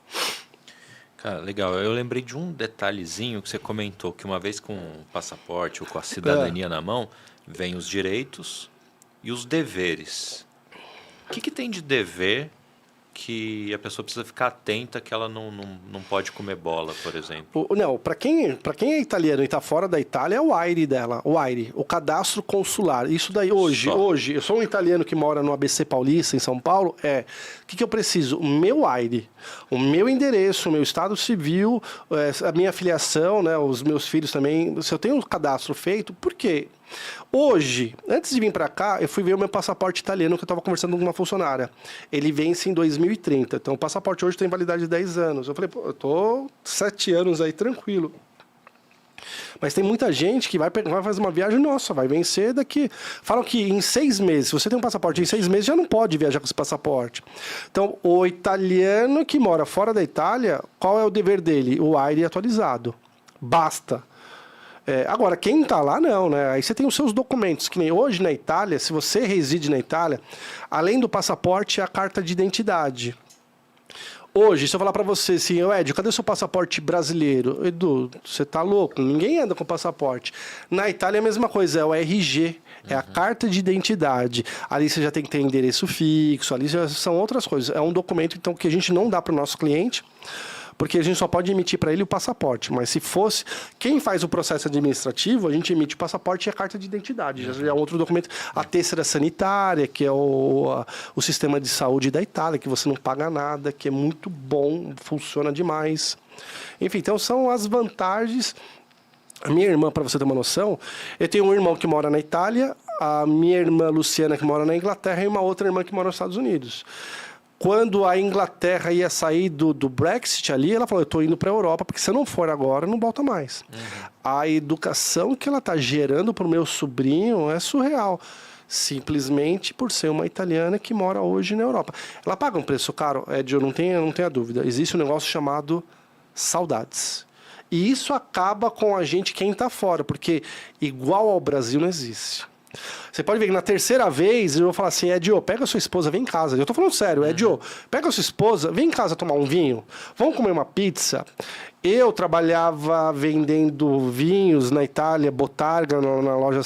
Cara, legal. Eu lembrei de um detalhezinho que você comentou, que uma vez com o passaporte ou com a cidadania na mão, vem os direitos e os deveres. O que tem de dever que a pessoa precisa ficar atenta que ela não pode comer bola, por exemplo? Não, para quem é italiano e está fora da Itália, é o AIRE dela, o cadastro consular. Isso daí, hoje, eu sou um italiano que mora no ABC Paulista, em São Paulo, o que eu preciso? O meu AIRE, o meu endereço, o meu estado civil, a minha filiação, né, os meus filhos também, se eu tenho um cadastro feito, por quê? Hoje, antes de vir para cá, eu fui ver o meu passaporte italiano, que eu estava conversando com uma funcionária. Ele vence em 2030. Então, o passaporte hoje tem validade de 10 anos. Eu falei, pô, eu tô 7 anos aí, tranquilo. Mas tem muita gente que vai fazer uma viagem, nossa, vai vencer daqui... Falam que em 6 meses, se você tem um passaporte em 6 meses, já não pode viajar com esse passaporte. Então, o italiano que mora fora da Itália, qual é o dever dele? O AIRE atualizado. Basta. Agora, quem está lá, não, né? Aí você tem os seus documentos, que nem hoje na Itália, se você reside na Itália, além do passaporte, é a carta de identidade. Hoje, se eu falar para você assim, Edio, cadê o seu passaporte brasileiro? Edu, você tá louco? Ninguém anda com passaporte. Na Itália é a mesma coisa, é o RG, é a carta de identidade. Ali você já tem que ter endereço fixo, ali já são outras coisas. É um documento, então, que a gente não dá para o nosso cliente, porque a gente só pode emitir para ele o passaporte. Mas se fosse quem faz o processo administrativo, a gente emite o passaporte e a carta de identidade. Já é outro documento. A têssera sanitária, que é o sistema de saúde da Itália, que você não paga nada, que é muito bom, funciona demais. Enfim, então são as vantagens. A minha irmã, para você ter uma noção, eu tenho um irmão que mora na Itália, a minha irmã Luciana, que mora na Inglaterra, e uma outra irmã que mora nos Estados Unidos. Quando a Inglaterra ia sair do Brexit ali, ela falou, eu estou indo para a Europa, porque se eu não for agora, não volta mais. A educação que ela está gerando para o meu sobrinho é surreal. Simplesmente por ser uma italiana que mora hoje na Europa. Ela paga um preço caro, Edio, não tenha dúvida. Existe um negócio chamado saudades. E isso acaba com a gente, quem está fora, porque igual ao Brasil não existe. Você pode ver que na terceira vez eu vou falar assim, Edio, pega a sua esposa, vem em casa. Eu tô falando sério, Edio, pega a sua esposa, vem em casa tomar um vinho, vamos comer uma pizza. Eu trabalhava vendendo vinhos na Itália, Botarga, na loja...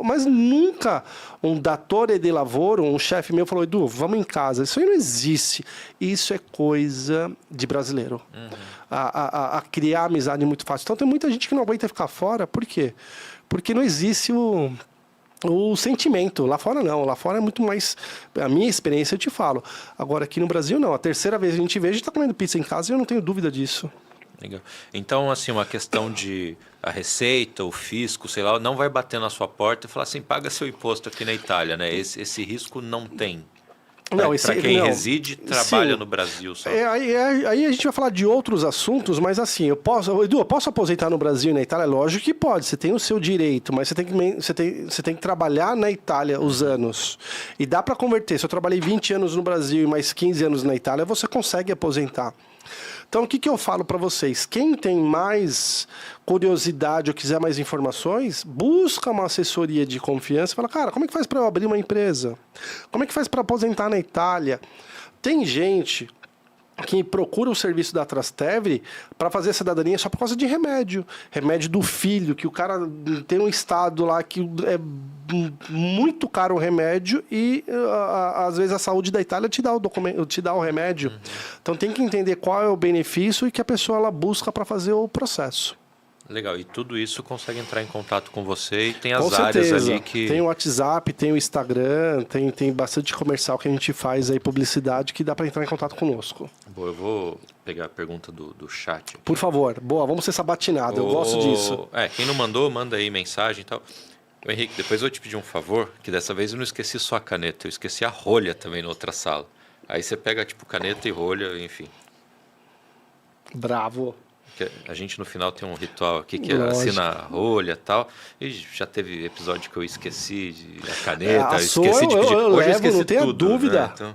Mas nunca um datore de lavoro, um chefe meu falou, Edu, vamos em casa. Isso aí não existe. Isso é coisa de brasileiro. A criar amizade muito fácil. Então tem muita gente que não aguenta ficar fora. Por quê? Porque não existe o sentimento. Lá fora não. Lá fora é muito mais... A minha experiência eu te falo. Agora aqui no Brasil não. A terceira vez que a gente vê, a gente está comendo pizza em casa e eu não tenho dúvida disso. Legal. Então, assim, uma questão de a receita, o fisco, sei lá, não vai bater na sua porta e falar assim, paga seu imposto aqui na Itália, né? Esse risco não tem. Para quem reside, trabalha no Brasil só. Aí a gente vai falar de outros assuntos, mas assim, eu posso aposentar no Brasil e na Itália? Lógico que pode, você tem o seu direito, mas você tem que trabalhar na Itália os anos. E dá para converter. Se eu trabalhei 20 anos no Brasil e mais 15 anos na Itália, você consegue aposentar. Então, o que eu falo para vocês? Quem tem mais curiosidade ou quiser mais informações, busca uma assessoria de confiança e fala, cara, como é que faz para eu abrir uma empresa? Como é que faz para aposentar na Itália? Tem gente que procura o serviço da Trastevere para fazer a cidadania só por causa de remédio. Remédio do filho, que o cara tem um estado lá que é muito caro o remédio e às vezes a saúde da Itália te dá o documento, te dá o remédio. Então tem que entender qual é o benefício e que a pessoa ela busca para fazer o processo. Legal, e tudo isso consegue entrar em contato com você e tem Com as áreas certeza. ali que... Tem o WhatsApp, tem o Instagram, tem bastante comercial que a gente faz aí, publicidade, que dá para entrar em contato conosco. Boa, eu vou pegar a pergunta do chat. Por favor, boa, vamos ser sabatinados, eu gosto disso. Quem não mandou, manda aí mensagem e tal. Ô, Henrique, depois eu vou te pedir um favor, que dessa vez eu não esqueci só a caneta, eu esqueci a rolha também na outra sala. Aí você pega tipo caneta e rolha, enfim. Bravo. A gente no final tem um ritual aqui que assina a rolha e tal. E já teve episódio que eu esqueci a caneta, esqueci de pedir. Hoje eu esqueci não tenha tudo, dúvida. Né? Então,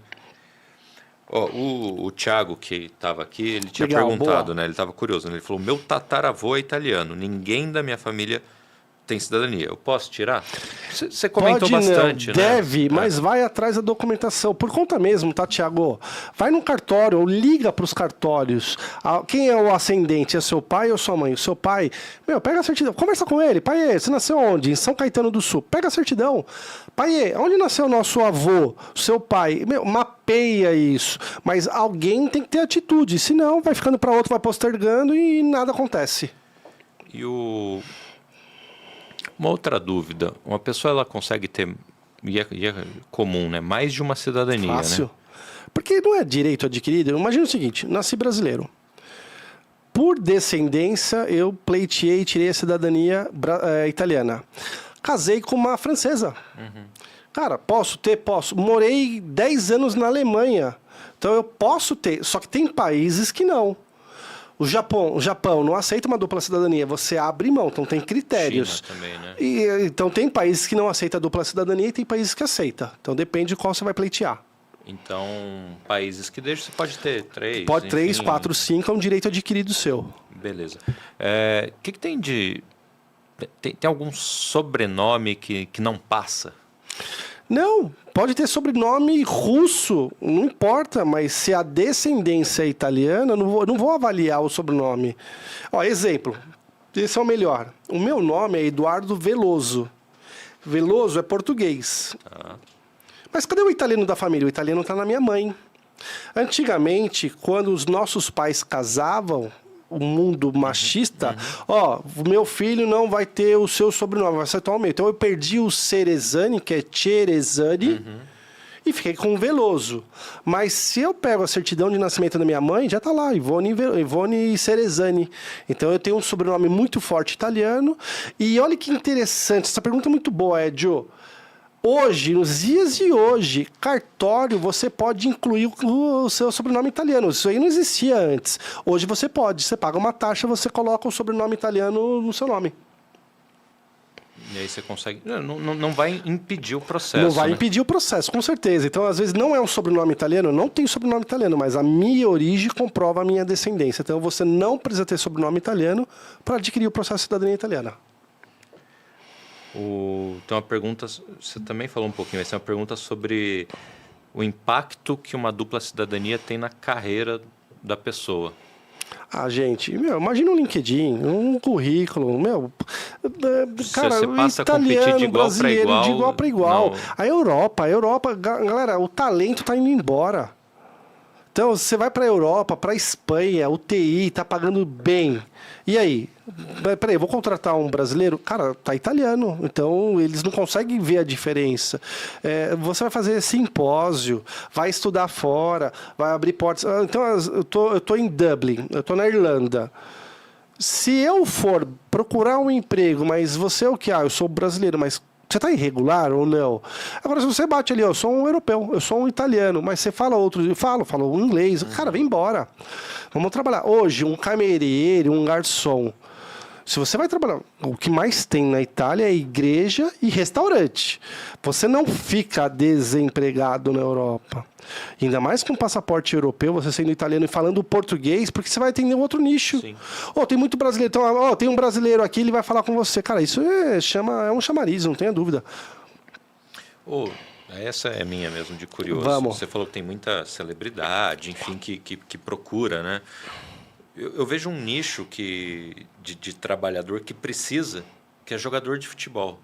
o Thiago, que estava aqui, ele tinha Legal, perguntado, boa. né? Ele estava curioso, né? Ele falou, meu tataravô é italiano, ninguém da minha família tem cidadania. Eu posso tirar? Você comentou bastante, não, né? deve, mas vai atrás da documentação. Por conta mesmo, tá, Thiago? Vai no cartório ou liga para os cartórios. Quem é o ascendente? É seu pai ou sua mãe? O seu pai, pega a certidão. Conversa com ele. Pai, você nasceu onde? Em São Caetano do Sul. Pega a certidão. Pai, onde nasceu o nosso avô? O seu pai? Mapeia isso. Mas alguém tem que ter atitude. Senão, vai ficando para outro, vai postergando e nada acontece. E uma outra dúvida, uma pessoa ela consegue ter, e é comum, né? Mais de uma cidadania, Fácil. né? Porque não é direito adquirido. Imagina o seguinte, nasci brasileiro. Por descendência, eu pleiteei e tirei a cidadania italiana. Casei com uma francesa. Cara, posso ter? Posso. Morei 10 anos na Alemanha. Então eu posso ter, só que tem países que não. O Japão não aceita uma dupla cidadania, você abre mão, então tem critérios. China também, né? Então tem países que não aceitam a dupla cidadania e tem países que aceitam. Então depende de qual você vai pleitear. Então, países que deixam, você pode ter 3. Pode enfim. 3, 4, 5, é um direito adquirido seu. Beleza. O que tem de... Tem algum sobrenome que não passa? Não, pode ter sobrenome russo, não importa, mas se a descendência é italiana, eu não vou avaliar o sobrenome. Exemplo, esse é o melhor. O meu nome é Eduardo Veloso. Veloso é português. Mas cadê o italiano da família? O italiano está na minha mãe. Antigamente, quando os nossos pais casavam, o mundo machista, o meu filho não vai ter o seu sobrenome, vai ser o meu. Então eu perdi o Cerezani, que é Cerezani, e fiquei com o Veloso. Mas se eu pego a certidão de nascimento da minha mãe, já está lá, Ivone Cerezani. Então eu tenho um sobrenome muito forte italiano. E olha que interessante, essa pergunta é muito boa, Edio. Hoje, nos dias de hoje, cartório, você pode incluir o seu sobrenome italiano. Isso aí não existia antes. Hoje você pode. Você paga uma taxa, você coloca o sobrenome italiano no seu nome. E aí você consegue... Não vai impedir o processo. Não vai né? impedir o processo, com certeza. Então, às vezes, não é um sobrenome italiano, não tem sobrenome italiano, mas a minha origem comprova a minha descendência. Então, você não precisa ter sobrenome italiano para adquirir o processo de cidadania italiana. Tem uma pergunta, você também falou um pouquinho, mas tem uma pergunta sobre o impacto que uma dupla cidadania tem na carreira da pessoa. Gente, imagina um LinkedIn, um currículo, cara, você passa a competir italiano, de igual para brasileiro, igual. de igual para igual. Não. A Europa, galera, o talento tá indo embora. Então, você vai para a Europa, para a Espanha, o TI tá pagando bem. E aí? Peraí, vou contratar um brasileiro? Cara, tá italiano. Então, eles não conseguem ver a diferença. Você vai fazer simpósio, vai estudar fora, vai abrir portas. Então, eu tô em Dublin, eu tô na Irlanda. Se eu for procurar um emprego, mas você é o que? Eu sou brasileiro, mas você está irregular ou não? Agora, se você bate ali, eu sou um europeu, eu sou um italiano, mas você fala outro, eu falo um inglês, cara, vem embora. Vamos trabalhar. Hoje, um cameriere, um garçom. Se você vai trabalhar, o que mais tem na Itália é igreja e restaurante. Você não fica desempregado na Europa. Ainda mais com passaporte europeu, você sendo italiano e falando português, porque você vai atender um outro nicho. Tem muito brasileiro. Então, tem um brasileiro aqui, ele vai falar com você. Cara, isso é um chamariz, não tenha dúvida. Essa é minha mesmo, de curioso. Vamos. Você falou que tem muita celebridade, enfim, que procura, né? Eu vejo um nicho de trabalhador que precisa, que é jogador de futebol.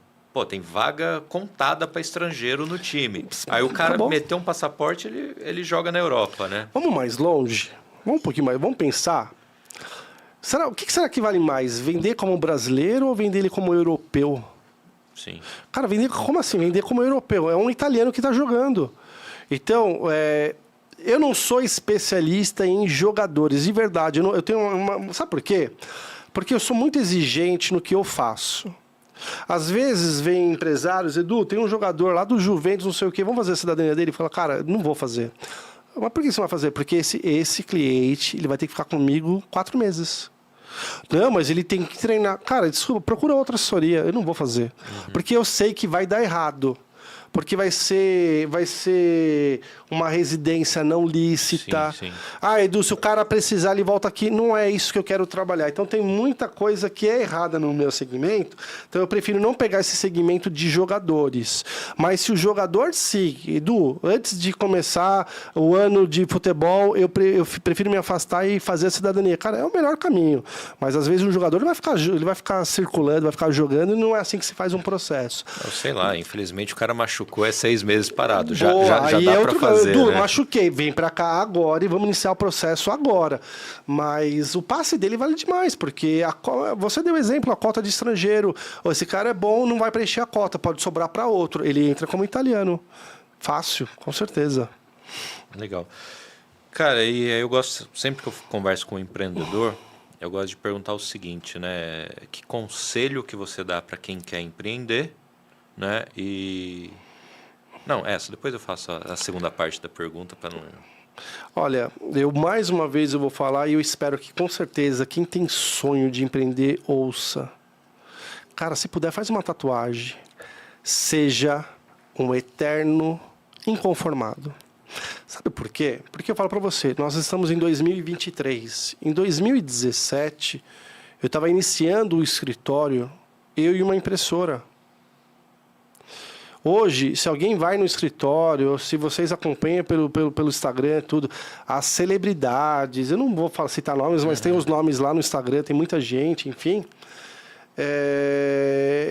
Tem vaga contada para estrangeiro no time. Aí o cara meteu um passaporte, ele joga na Europa, né? Vamos mais longe? Vamos um pouquinho mais, vamos pensar. O que será que vale mais? Vender como brasileiro ou vender ele como europeu? Sim. Cara, como assim? Vender como europeu. É um italiano que está jogando. Então, eu não sou especialista em jogadores, de verdade. Eu tenho sabe por quê? Porque eu sou muito exigente no que eu faço. Às vezes vem empresários, Edu, tem um jogador lá do Juventus, não sei o quê, vamos fazer a cidadania dele? E fala, cara, não vou fazer. Mas por que você vai fazer? Porque esse cliente, ele vai ter que ficar comigo 4 meses. Não, mas ele tem que treinar. Cara, desculpa, procura outra assessoria. Eu não vou fazer. Porque eu sei que vai dar errado. Porque vai ser uma residência não lícita. Sim. Edu, se o cara precisar, ele volta aqui. Não é isso que eu quero trabalhar. Então, tem muita coisa que é errada no meu segmento. Então, eu prefiro não pegar esse segmento de jogadores. Mas se o jogador, Edu, antes de começar o ano de futebol, eu prefiro me afastar e fazer a cidadania. Cara, é o melhor caminho. Mas, às vezes, o jogador ele vai ficar circulando, vai ficar jogando, e não é assim que se faz um processo. Eu sei lá, infelizmente, o cara machucou, 6 meses parado. Já aí dá para fazer, Edu, né? machuquei, vem para cá agora e vamos iniciar o processo agora. Mas o passe dele vale demais, porque você deu exemplo, a cota de estrangeiro. Esse cara é bom, não vai preencher a cota, pode sobrar para outro. Ele entra como italiano. Fácil, com certeza. Legal. Cara, e aí eu gosto, sempre que eu converso com um empreendedor, eu gosto de perguntar o seguinte, né? Que conselho que você dá para quem quer empreender, né? Não, depois eu faço a segunda parte da pergunta para não... Olha, mais uma vez eu vou falar e eu espero que com certeza quem tem sonho de empreender ouça. Cara, se puder, faz uma tatuagem. Seja um eterno inconformado. Sabe por quê? Porque eu falo para você, nós estamos em 2023. Em 2017, eu estava iniciando o escritório, eu e uma impressora. Hoje, se alguém vai no escritório, se vocês acompanham pelo Instagram, tudo, as celebridades, eu não vou citar nomes, mas tem os nomes lá no Instagram, tem muita gente, enfim.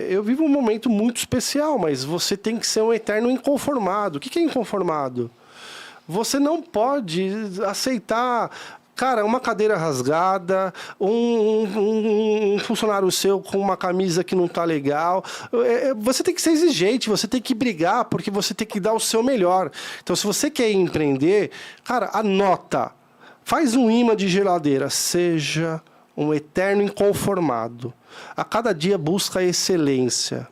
Eu vivo um momento muito especial, mas você tem que ser um eterno inconformado. O que é inconformado? Você não pode aceitar... Cara, uma cadeira rasgada, um funcionário seu com uma camisa que não tá legal. Você tem que ser exigente, você tem que brigar, porque você tem que dar o seu melhor. Então, se você quer empreender, cara, anota. Faz um imã de geladeira. Seja um eterno inconformado. A cada dia busca a excelência.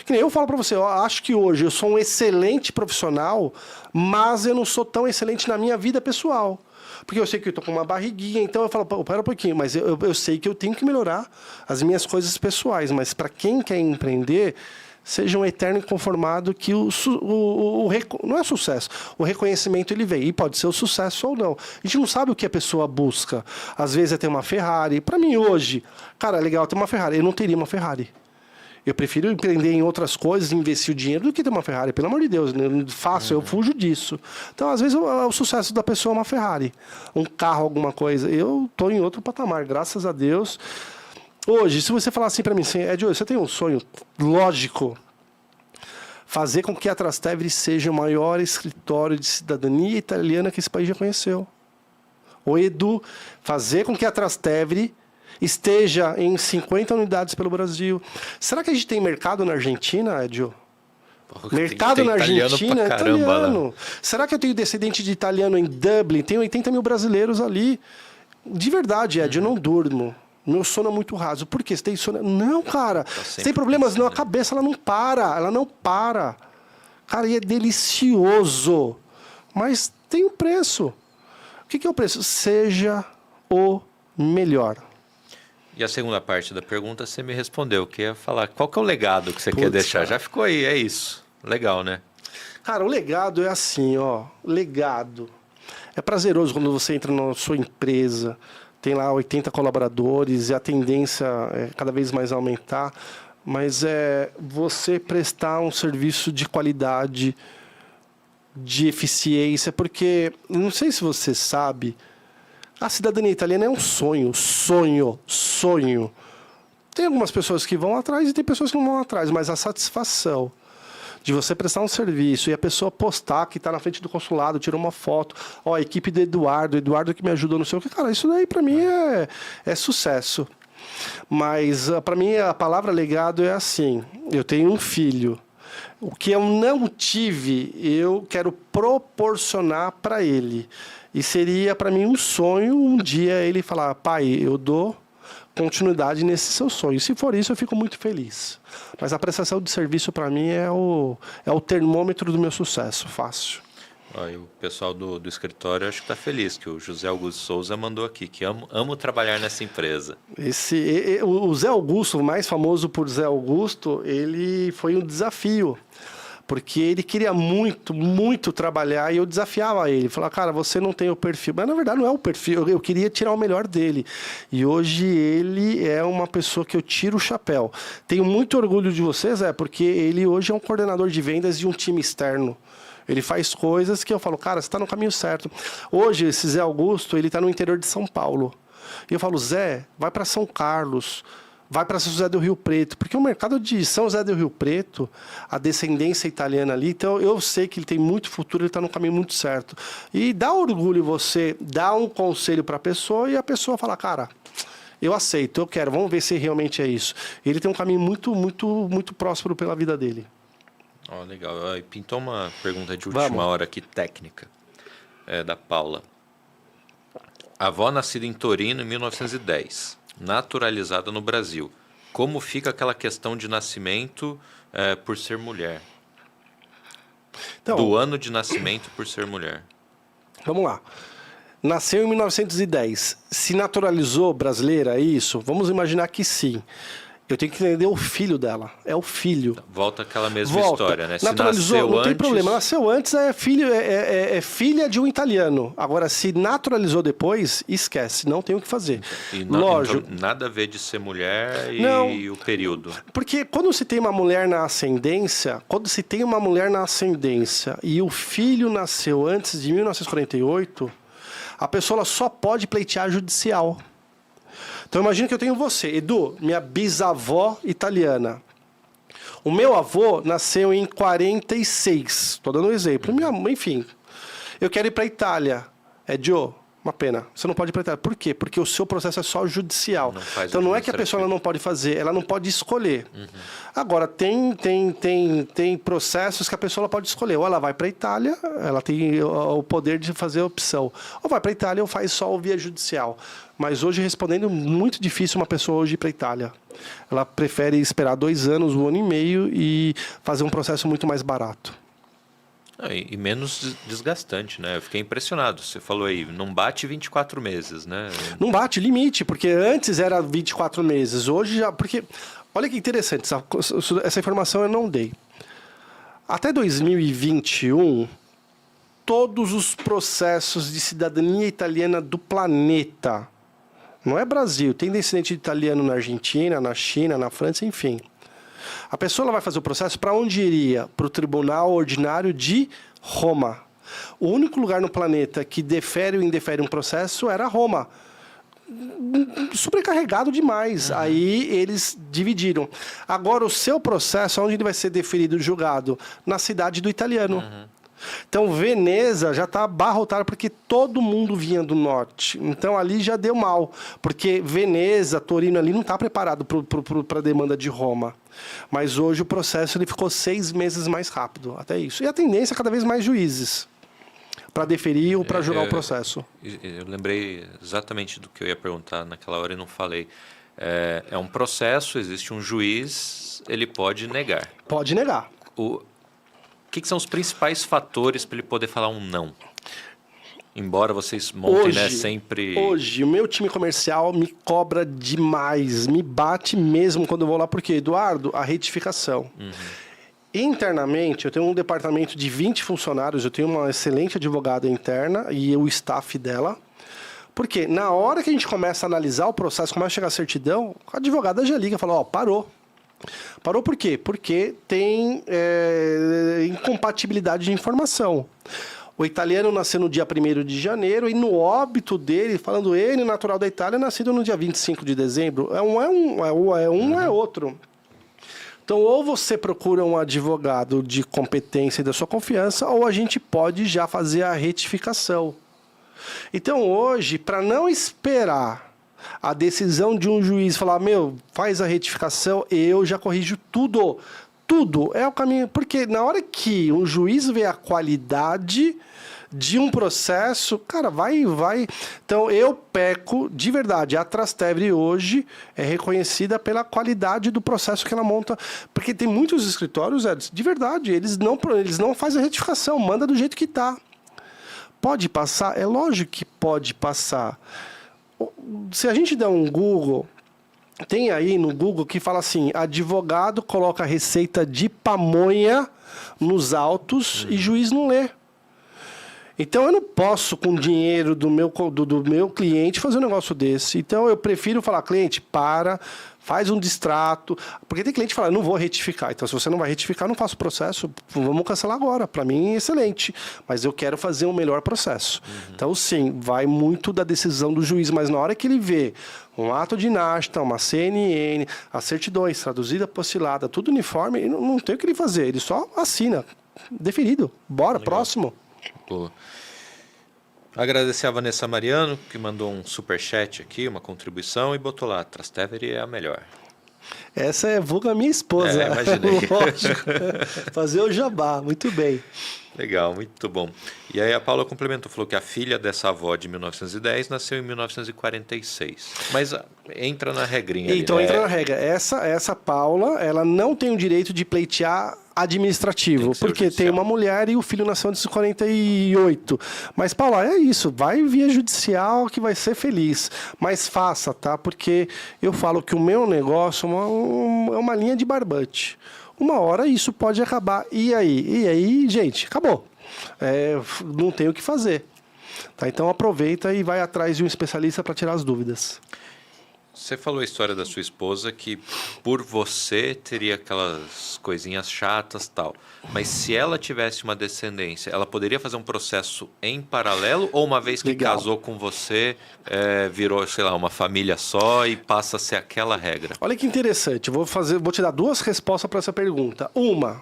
Que nem eu falo para você, eu acho que hoje eu sou um excelente profissional, mas eu não sou tão excelente na minha vida pessoal. Porque eu sei que eu tô com uma barriguinha, então eu falo, pera um pouquinho, mas eu sei que eu tenho que melhorar as minhas coisas pessoais. Mas para quem quer empreender, seja um eterno inconformado que não é sucesso. O reconhecimento ele vem, e pode ser o sucesso ou não. A gente não sabe o que a pessoa busca. Às vezes é ter uma Ferrari. Para mim hoje, cara, é legal ter uma Ferrari. Eu não teria uma Ferrari. Eu prefiro empreender em outras coisas, investir o dinheiro, do que ter uma Ferrari. Pelo amor de Deus, né? Fácil, eu fujo disso. Então, às vezes, o sucesso da pessoa é uma Ferrari. Um carro, alguma coisa. Eu estou em outro patamar, graças a Deus. Hoje, se você falar assim para mim, assim, Ed, você tem um sonho lógico, fazer com que a Trastevere seja o maior escritório de cidadania italiana que esse país já conheceu. O Edu, fazer com que a Trastevere esteja em 50 unidades pelo Brasil. Será que a gente tem mercado na Argentina, Edio? Mercado na Argentina é italiano. Será que eu tenho descendente de italiano em Dublin? Tem 80 mil brasileiros ali. De verdade, Edio, eu não durmo. Meu sono é muito raso. Por quê? Você tem sono? Não, cara. Você tem problemas? Não, a cabeça ela não para. Ela não para. Cara, e é delicioso. Mas tem um preço. O que é o preço? Seja o melhor. E a segunda parte da pergunta você me respondeu, que ia falar qual que é o legado que você quer deixar. Cara. Já ficou aí, é isso. Legal, né? Cara, o legado é assim, ó. Legado. É prazeroso quando você entra na sua empresa, tem lá 80 colaboradores e a tendência é cada vez mais aumentar, mas é você prestar um serviço de qualidade, de eficiência, porque, não sei se você sabe, a cidadania italiana é um sonho. Tem algumas pessoas que vão atrás e tem pessoas que não vão atrás, mas a satisfação de você prestar um serviço e a pessoa postar que está na frente do consulado, tirou uma foto, ó, a equipe do Eduardo que me ajudou, não sei o que, cara, isso daí para mim é sucesso. Mas para mim a palavra legado é assim, eu tenho um filho, o que eu não tive, eu quero proporcionar para ele. E seria para mim um sonho um dia ele falar, pai, eu dou continuidade nesse seu sonho. Se for isso, eu fico muito feliz. Mas a prestação de serviço para mim é o termômetro do meu sucesso, fácil. E o pessoal do escritório acho que está feliz, que o José Augusto Souza mandou aqui, que amo trabalhar nessa empresa. O Zé Augusto, mais famoso por Zé Augusto, ele foi um desafio. Porque ele queria muito trabalhar e eu desafiava ele. Falava, cara, você não tem o perfil. Mas, na verdade, não é o perfil. Eu queria tirar o melhor dele. E hoje ele é uma pessoa que eu tiro o chapéu. Tenho muito orgulho de você, Zé, porque ele hoje é um coordenador de vendas de um time externo. Ele faz coisas que eu falo, cara, você está no caminho certo. Hoje, esse Zé Augusto, ele está no interior de São Paulo. E eu falo, Zé, vai para São Carlos, vai para São José do Rio Preto, porque o mercado de São José do Rio Preto, a descendência italiana ali, então eu sei que ele tem muito futuro, ele está no caminho muito certo. E dá orgulho você dar um conselho para a pessoa e a pessoa falar, cara, eu aceito, eu quero, vamos ver se realmente é isso. Ele tem um caminho muito próspero pela vida dele. Legal. Pintou uma pergunta de última hora aqui, técnica, da Paula. Avó nascida em Torino em 1910. Naturalizada no Brasil. Como fica aquela questão de nascimento por ser mulher? Então, do ano de nascimento por ser mulher. Vamos lá. Nasceu em 1910. Se naturalizou brasileira, é isso? Vamos imaginar que sim. Eu tenho que entender o filho dela. É o filho. Volta aquela mesma história, né? Se naturalizou, nasceu não antes... tem problema. Nasceu antes, é filha de um italiano. Agora, se naturalizou depois, esquece. Não tem o que fazer. Lógico. Então, nada a ver de ser mulher e o período. Porque quando se tem uma mulher na ascendência, e o filho nasceu antes de 1948, a pessoa ela só pode pleitear judicial. Então, imagina que eu tenho você, Edu, minha bisavó italiana. O meu avô nasceu em 46. Estou dando um exemplo. Enfim, eu quero ir para a Itália. Edu, uma pena. Você não pode ir para a Itália. Por quê? Porque o seu processo é só judicial. Então, não é que a pessoa ela não pode fazer, ela não pode escolher. Agora, tem processos que a pessoa ela pode escolher. Ou ela vai para a Itália, ela tem o poder de fazer a opção. Ou vai para a Itália ou faz só o via judicial. Mas hoje, respondendo, muito difícil uma pessoa hoje ir para a Itália. Ela prefere esperar 2 anos, 1 ano e meio e fazer um processo muito mais barato. E menos desgastante, né? Eu fiquei impressionado. Você falou aí, não bate 24 meses, né? Não bate limite, porque antes era 24 meses. Hoje já... Porque, olha que interessante, essa informação eu não dei. Até 2021... todos os processos de cidadania italiana do planeta, não é Brasil, tem descendente italiano na Argentina, na China, na França, enfim. A pessoa ela vai fazer o processo para onde iria? Para o Tribunal Ordinário de Roma. O único lugar no planeta que defere ou indefere um processo era Roma. Sobrecarregado demais. Aí eles dividiram. Agora, o seu processo, onde ele vai ser deferido e julgado? Na cidade do italiano. Então, Veneza já está abarrotada porque todo mundo vinha do norte. Então, ali já deu mal. Porque Veneza, Torino ali não está preparado para a demanda de Roma. Mas hoje o processo ele ficou 6 meses mais rápido. Até isso. E a tendência é cada vez mais juízes para deferir ou para julgar o processo. Eu lembrei exatamente do que eu ia perguntar naquela hora e não falei. É um processo, existe um juiz, ele pode negar. Pode negar. O que são os principais fatores para ele poder falar um não? Embora vocês montem, né, sempre... Hoje, o meu time comercial me cobra demais, me bate mesmo quando eu vou lá. Por quê, Eduardo? A retificação. Internamente, eu tenho um departamento de 20 funcionários, eu tenho uma excelente advogada interna e o staff dela. Porque na hora que a gente começa a analisar o processo, começa a chegar a certidão, a advogada já liga e fala, ó, parou. Parou por quê? Porque tem incompatibilidade de informação. O italiano nasceu no dia 1º de janeiro e no óbito dele, falando ele, natural da Itália, nascido no dia 25 de dezembro. É outro. Então, ou você procura um advogado de competência e da sua confiança, ou a gente pode já fazer a retificação. Então, hoje, para não esperar a decisão de um juiz falar, faz a retificação, eu já corrijo tudo. Tudo é o caminho. Porque na hora que um juiz vê a qualidade de um processo, cara, vai. Então, eu peco de verdade. A Trastevere hoje é reconhecida pela qualidade do processo que ela monta. Porque tem muitos escritórios, Edson, de verdade, eles não fazem a retificação, manda do jeito que está. Pode passar? É lógico que pode passar. Se a gente der um Google, tem aí no Google que fala assim, advogado coloca receita de pamonha nos autos e juiz não lê. Então, eu não posso, com dinheiro do meu cliente, fazer um negócio desse. Então, eu prefiro falar, cliente, faz um distrato. Porque tem cliente que fala, não vou retificar. Então, se você não vai retificar, não faço processo. Vamos cancelar agora. Para mim, é excelente. Mas eu quero fazer um melhor processo. Então, sim, vai muito da decisão do juiz. Mas na hora que ele vê um ato de inasta, uma CNN, as certidões, traduzida, apostillada, tudo uniforme, ele não tem o que ele fazer. Ele só assina. Deferido. Bora, legal. Próximo. Boa. Agradecer a Vanessa Mariano, que mandou um superchat aqui, uma contribuição, e botou lá, Trastevere é a melhor. Essa é vulga minha esposa. Imaginei. Lógico. Fazer o jabá, muito bem. Legal, muito bom. E aí a Paula complementou, falou que a filha dessa avó de 1910 nasceu em 1946. Mas entra na regrinha. Então, ali, entra na regra. Essa Paula, ela não tem o direito de pleitear administrativo, porque tem uma mulher e o filho nasceu em 1948. Mas, Paula, é isso. Vai via judicial que vai ser feliz. Mas faça, tá? Porque eu falo que o meu negócio é uma linha de barbante. Uma hora isso pode acabar. E aí, gente, acabou. Não tem o que fazer. Tá? Então aproveita e vai atrás de um especialista para tirar as dúvidas. Você falou a história da sua esposa que por você teria aquelas coisinhas chatas e tal. Mas se ela tivesse uma descendência, ela poderia fazer um processo em paralelo? Ou uma vez que Legal. casou com você, virou, sei lá, uma família só e passa a ser aquela regra? Olha que interessante. Vou te dar 2 respostas para essa pergunta. Uma,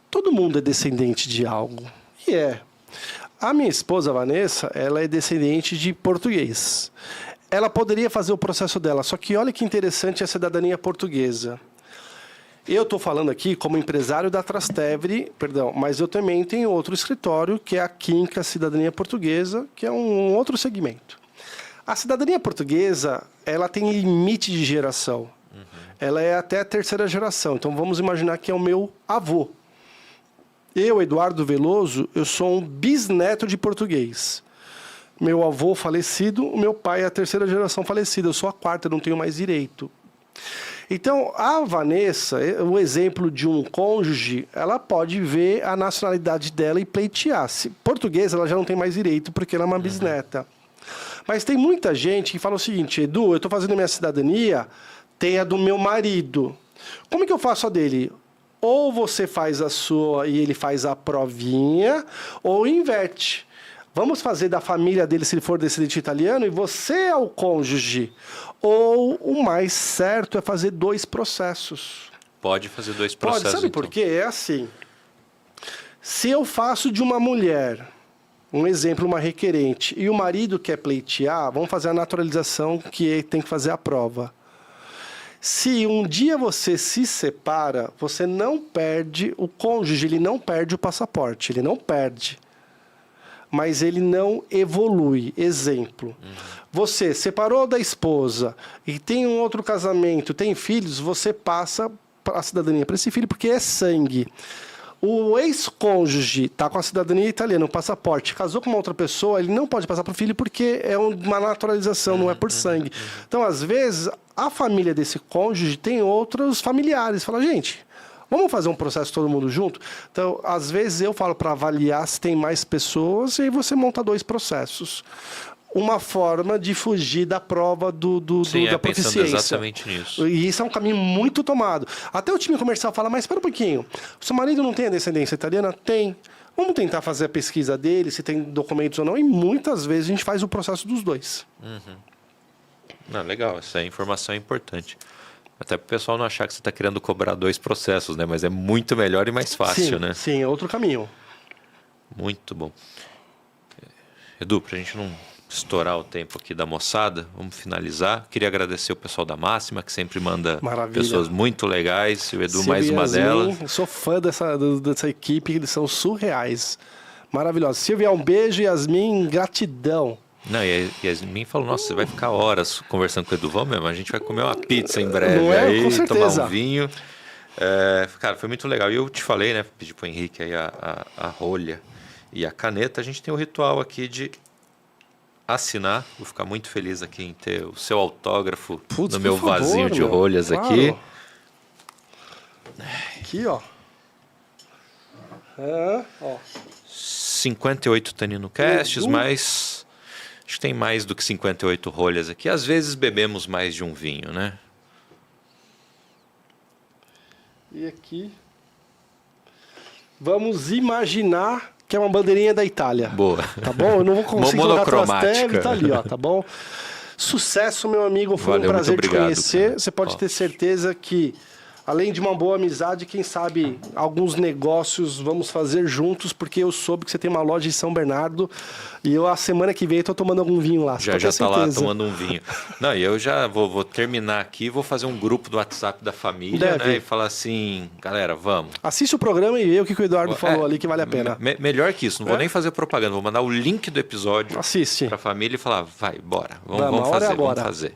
todo mundo é descendente de algo. E A minha esposa, Vanessa, ela é descendente de português. Ela poderia fazer o processo dela, só que olha que interessante a cidadania portuguesa. Eu estou falando aqui como empresário da Trastevere, mas eu também tenho outro escritório, que é a Quinca Cidadania Portuguesa, que é um outro segmento. A cidadania portuguesa, ela tem limite de geração. Ela é até a 3ª geração. Então, vamos imaginar que é o meu avô. Eu, Eduardo Veloso, eu sou um bisneto de português. Meu avô falecido, o meu pai é a 3ª geração falecida. Eu sou a 4ª, não tenho mais direito. Então, a Vanessa, o exemplo de um cônjuge, ela pode ver a nacionalidade dela e pleitear. Se portuguesa, ela já não tem mais direito, porque ela é uma bisneta. Mas tem muita gente que fala o seguinte, Edu, eu estou fazendo minha cidadania, tem a do meu marido. Como é que eu faço a dele? Ou você faz a sua e ele faz a provinha, ou inverte. Vamos fazer da família dele, se ele for descendente italiano, e você é o cônjuge. Ou o mais certo é fazer 2 processos. Pode fazer 2 processos. Pode, sabe por quê? É assim. Se eu faço de uma mulher, um exemplo, uma requerente, e o marido quer pleitear, vamos fazer a naturalização que tem que fazer a prova. Se um dia você se separa, você não perde o cônjuge, ele não perde o passaporte, ele não perde. Mas ele não evolui. Exemplo, você separou da esposa e tem um outro casamento, tem filhos, você passa a cidadania para esse filho porque é sangue. O ex-cônjuge está com a cidadania italiana, o passaporte, casou com uma outra pessoa, ele não pode passar para o filho porque é uma naturalização, não é por sangue. Então, às vezes, a família desse cônjuge tem outros familiares. Fala, gente, vamos fazer um processo todo mundo junto? Então, às vezes, eu falo para avaliar se tem mais pessoas e aí você monta 2 processos. Uma forma de fugir da prova da proficiência. Exatamente nisso. E isso é um caminho muito tomado. Até o time comercial fala, mas espera um pouquinho, o seu marido não tem a descendência italiana? Tem. Vamos tentar fazer a pesquisa dele, se tem documentos ou não, e muitas vezes a gente faz o processo dos 2. Não, legal, essa informação é importante. Até para o pessoal não achar que você está querendo cobrar 2 processos, né? Mas é muito melhor e mais fácil, né? Sim, é outro caminho. Muito bom. Edu, para a gente não estourar o tempo aqui da moçada, vamos finalizar. Queria agradecer o pessoal da Máxima, que sempre manda pessoas muito legais. O Edu, Silvia mais uma Yasmin, delas. Sou fã dessa equipe, eles são surreais. Maravilhosos. Silvia, um beijo, Yasmin, gratidão. Não, e a Yasmin falou, nossa, você vai ficar horas conversando com o Edu, vamos mesmo, a gente vai comer uma pizza em breve, Não é? aí, Com certeza. tomar um vinho. Cara, foi muito legal. E eu te falei, né, pedi pro Henrique aí a rolha e a caneta. A gente tem o ritual aqui de assinar. Vou ficar muito feliz aqui em ter o seu autógrafo no meu vasinho de rolhas aqui. Aqui, ó. Ó. 58 Tanino Casts, mas acho que tem mais do que 58 rolhas aqui. Às vezes bebemos mais de um vinho, né? E aqui. Vamos imaginar que é uma bandeirinha da Itália. Boa. Tá bom? Eu não vou conseguir colocar monocromática. tá ali, ó, tá bom? Sucesso, meu amigo. Foi Valeu, um prazer muito te obrigado, conhecer. cara. Você pode ter certeza que, além de uma boa amizade, quem sabe alguns negócios vamos fazer juntos, porque eu soube que você tem uma loja em São Bernardo e eu, a semana que vem, estou tomando algum vinho lá. Já tá lá tomando um vinho. Não, e eu já vou terminar aqui, vou fazer um grupo do WhatsApp da família, né? E falar assim, galera, vamos. Assiste o programa e vê o que o Eduardo falou ali, que vale a pena. Melhor que isso, não vou nem fazer propaganda, vou mandar o link do episódio pra família e falar, vai, bora, vamos fazer, vamos fazer.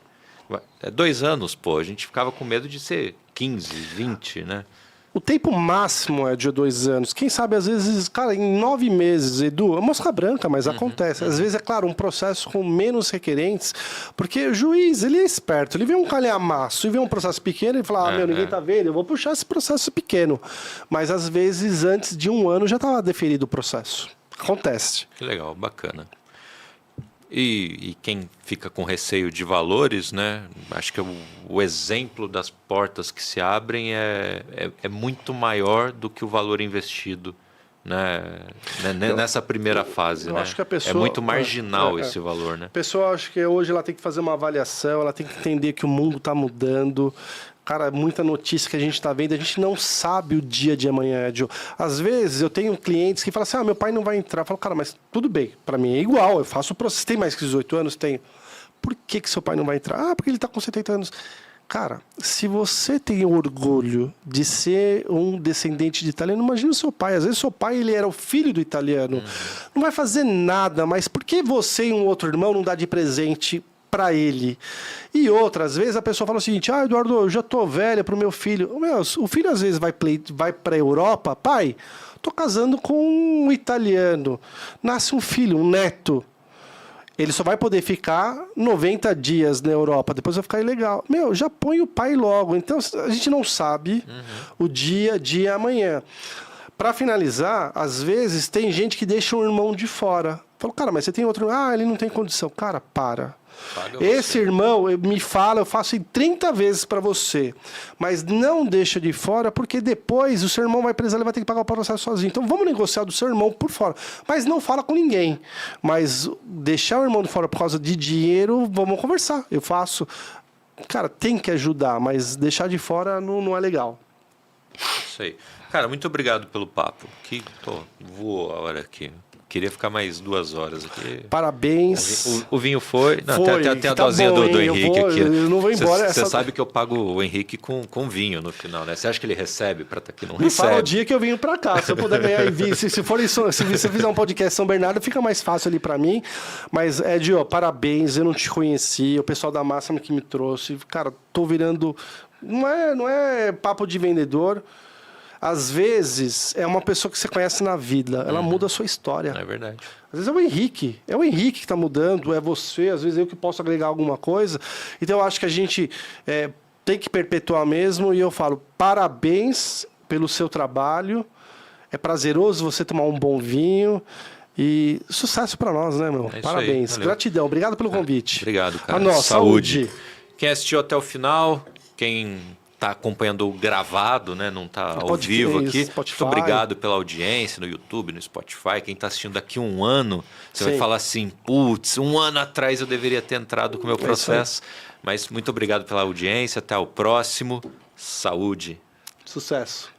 É 2 anos, pô, a gente ficava com medo de ser 15, 20, né? O tempo máximo é de 2 anos. Quem sabe, às vezes, cara, em 9 meses, Edu, é mosca branca, mas acontece. Às vezes, é claro, um processo com menos requerentes, porque o juiz, ele é esperto. Ele vê um calhamaço e vê um processo pequeno e fala, ninguém tá vendo, eu vou puxar esse processo pequeno. Mas, às vezes, antes de 1 ano, já estava deferido o processo. Acontece. Que legal, bacana. E quem fica com receio de valores, né? Acho que o exemplo das portas que se abrem é muito maior do que o valor investido, né? Nessa primeira fase. Né? Acho que a pessoa, é muito marginal esse valor, né? A pessoa, acho que hoje ela tem que fazer uma avaliação, ela tem que entender que o mundo está mudando. Cara, muita notícia que a gente está vendo, a gente não sabe o dia de amanhã, Edio. Às vezes eu tenho clientes que falam assim, meu pai não vai entrar. Eu falo, cara, mas tudo bem, para mim é igual, eu faço o processo. Tem mais que 18 anos? Tenho. Por que seu pai não vai entrar? Porque ele está com 70 anos. Cara, se você tem orgulho de ser um descendente de italiano, imagina o seu pai. Às vezes seu pai ele era o filho do italiano. Não vai fazer nada, mas por que você e um outro irmão não dá de presente para ele? E outras vezes a pessoa fala o seguinte, Eduardo, eu já tô velha pro meu filho. O filho às vezes vai para a Europa, pai, tô casando com um italiano, nasce um filho, um neto, ele só vai poder ficar 90 dias na Europa, depois vai ficar ilegal. Já põe o pai logo. Então a gente não sabe o dia a dia amanhã. Para finalizar, às vezes tem gente que deixa um irmão de fora. Fala, cara, mas você tem outro... ele não tem condição. Cara, para. Paga Esse você. irmão me fala, eu faço em 30 vezes para você, mas não deixa de fora, porque depois o seu irmão vai precisar, ele vai ter que pagar o processo sozinho. Então vamos negociar do seu irmão por fora, mas não fala com ninguém. Mas deixar o irmão de fora por causa de dinheiro, vamos conversar. Eu faço. Cara, tem que ajudar, mas deixar de fora não é legal. Isso aí. Cara, muito obrigado pelo papo. Voou a hora aqui. Queria ficar mais 2 horas aqui. Parabéns. O vinho foi. Não, Foi, tem a tá dosinha bom, do hein? Henrique aqui. Eu não vou embora. Você sabe que eu pago o Henrique com vinho no final, né? Você acha que ele recebe para estar aqui? Não Me fala o recebe. dia que eu venho pra cá. Se eu puder ganhar e vir. Se você fizer um podcast São Bernardo, fica mais fácil ali pra mim. Mas, Ed, ó, parabéns. Eu não te conheci. O pessoal da Máxima que me trouxe. Cara, tô virando. Não é papo de vendedor. Às vezes, é uma pessoa que você conhece na vida. Ela muda a sua história. É verdade. Às vezes é o Henrique. É o Henrique que está mudando, é você. Às vezes eu que posso agregar alguma coisa. Então, eu acho que a gente tem que perpetuar mesmo. E eu falo, parabéns pelo seu trabalho. É prazeroso você tomar um bom vinho. E sucesso para nós, né, meu? É isso Parabéns. aí, valeu. Gratidão. Obrigado pelo convite. Obrigado, cara. A nós, saúde. Quem assistiu até o final, quem está acompanhando o gravado, né? Não está ao vivo aqui. Spotify. Muito obrigado pela audiência no YouTube, no Spotify. Quem está assistindo daqui 1 ano, você vai Sim. falar assim, putz, 1 ano atrás eu deveria ter entrado com o meu processo. Mas muito obrigado pela audiência. Até o próximo. Saúde. Sucesso.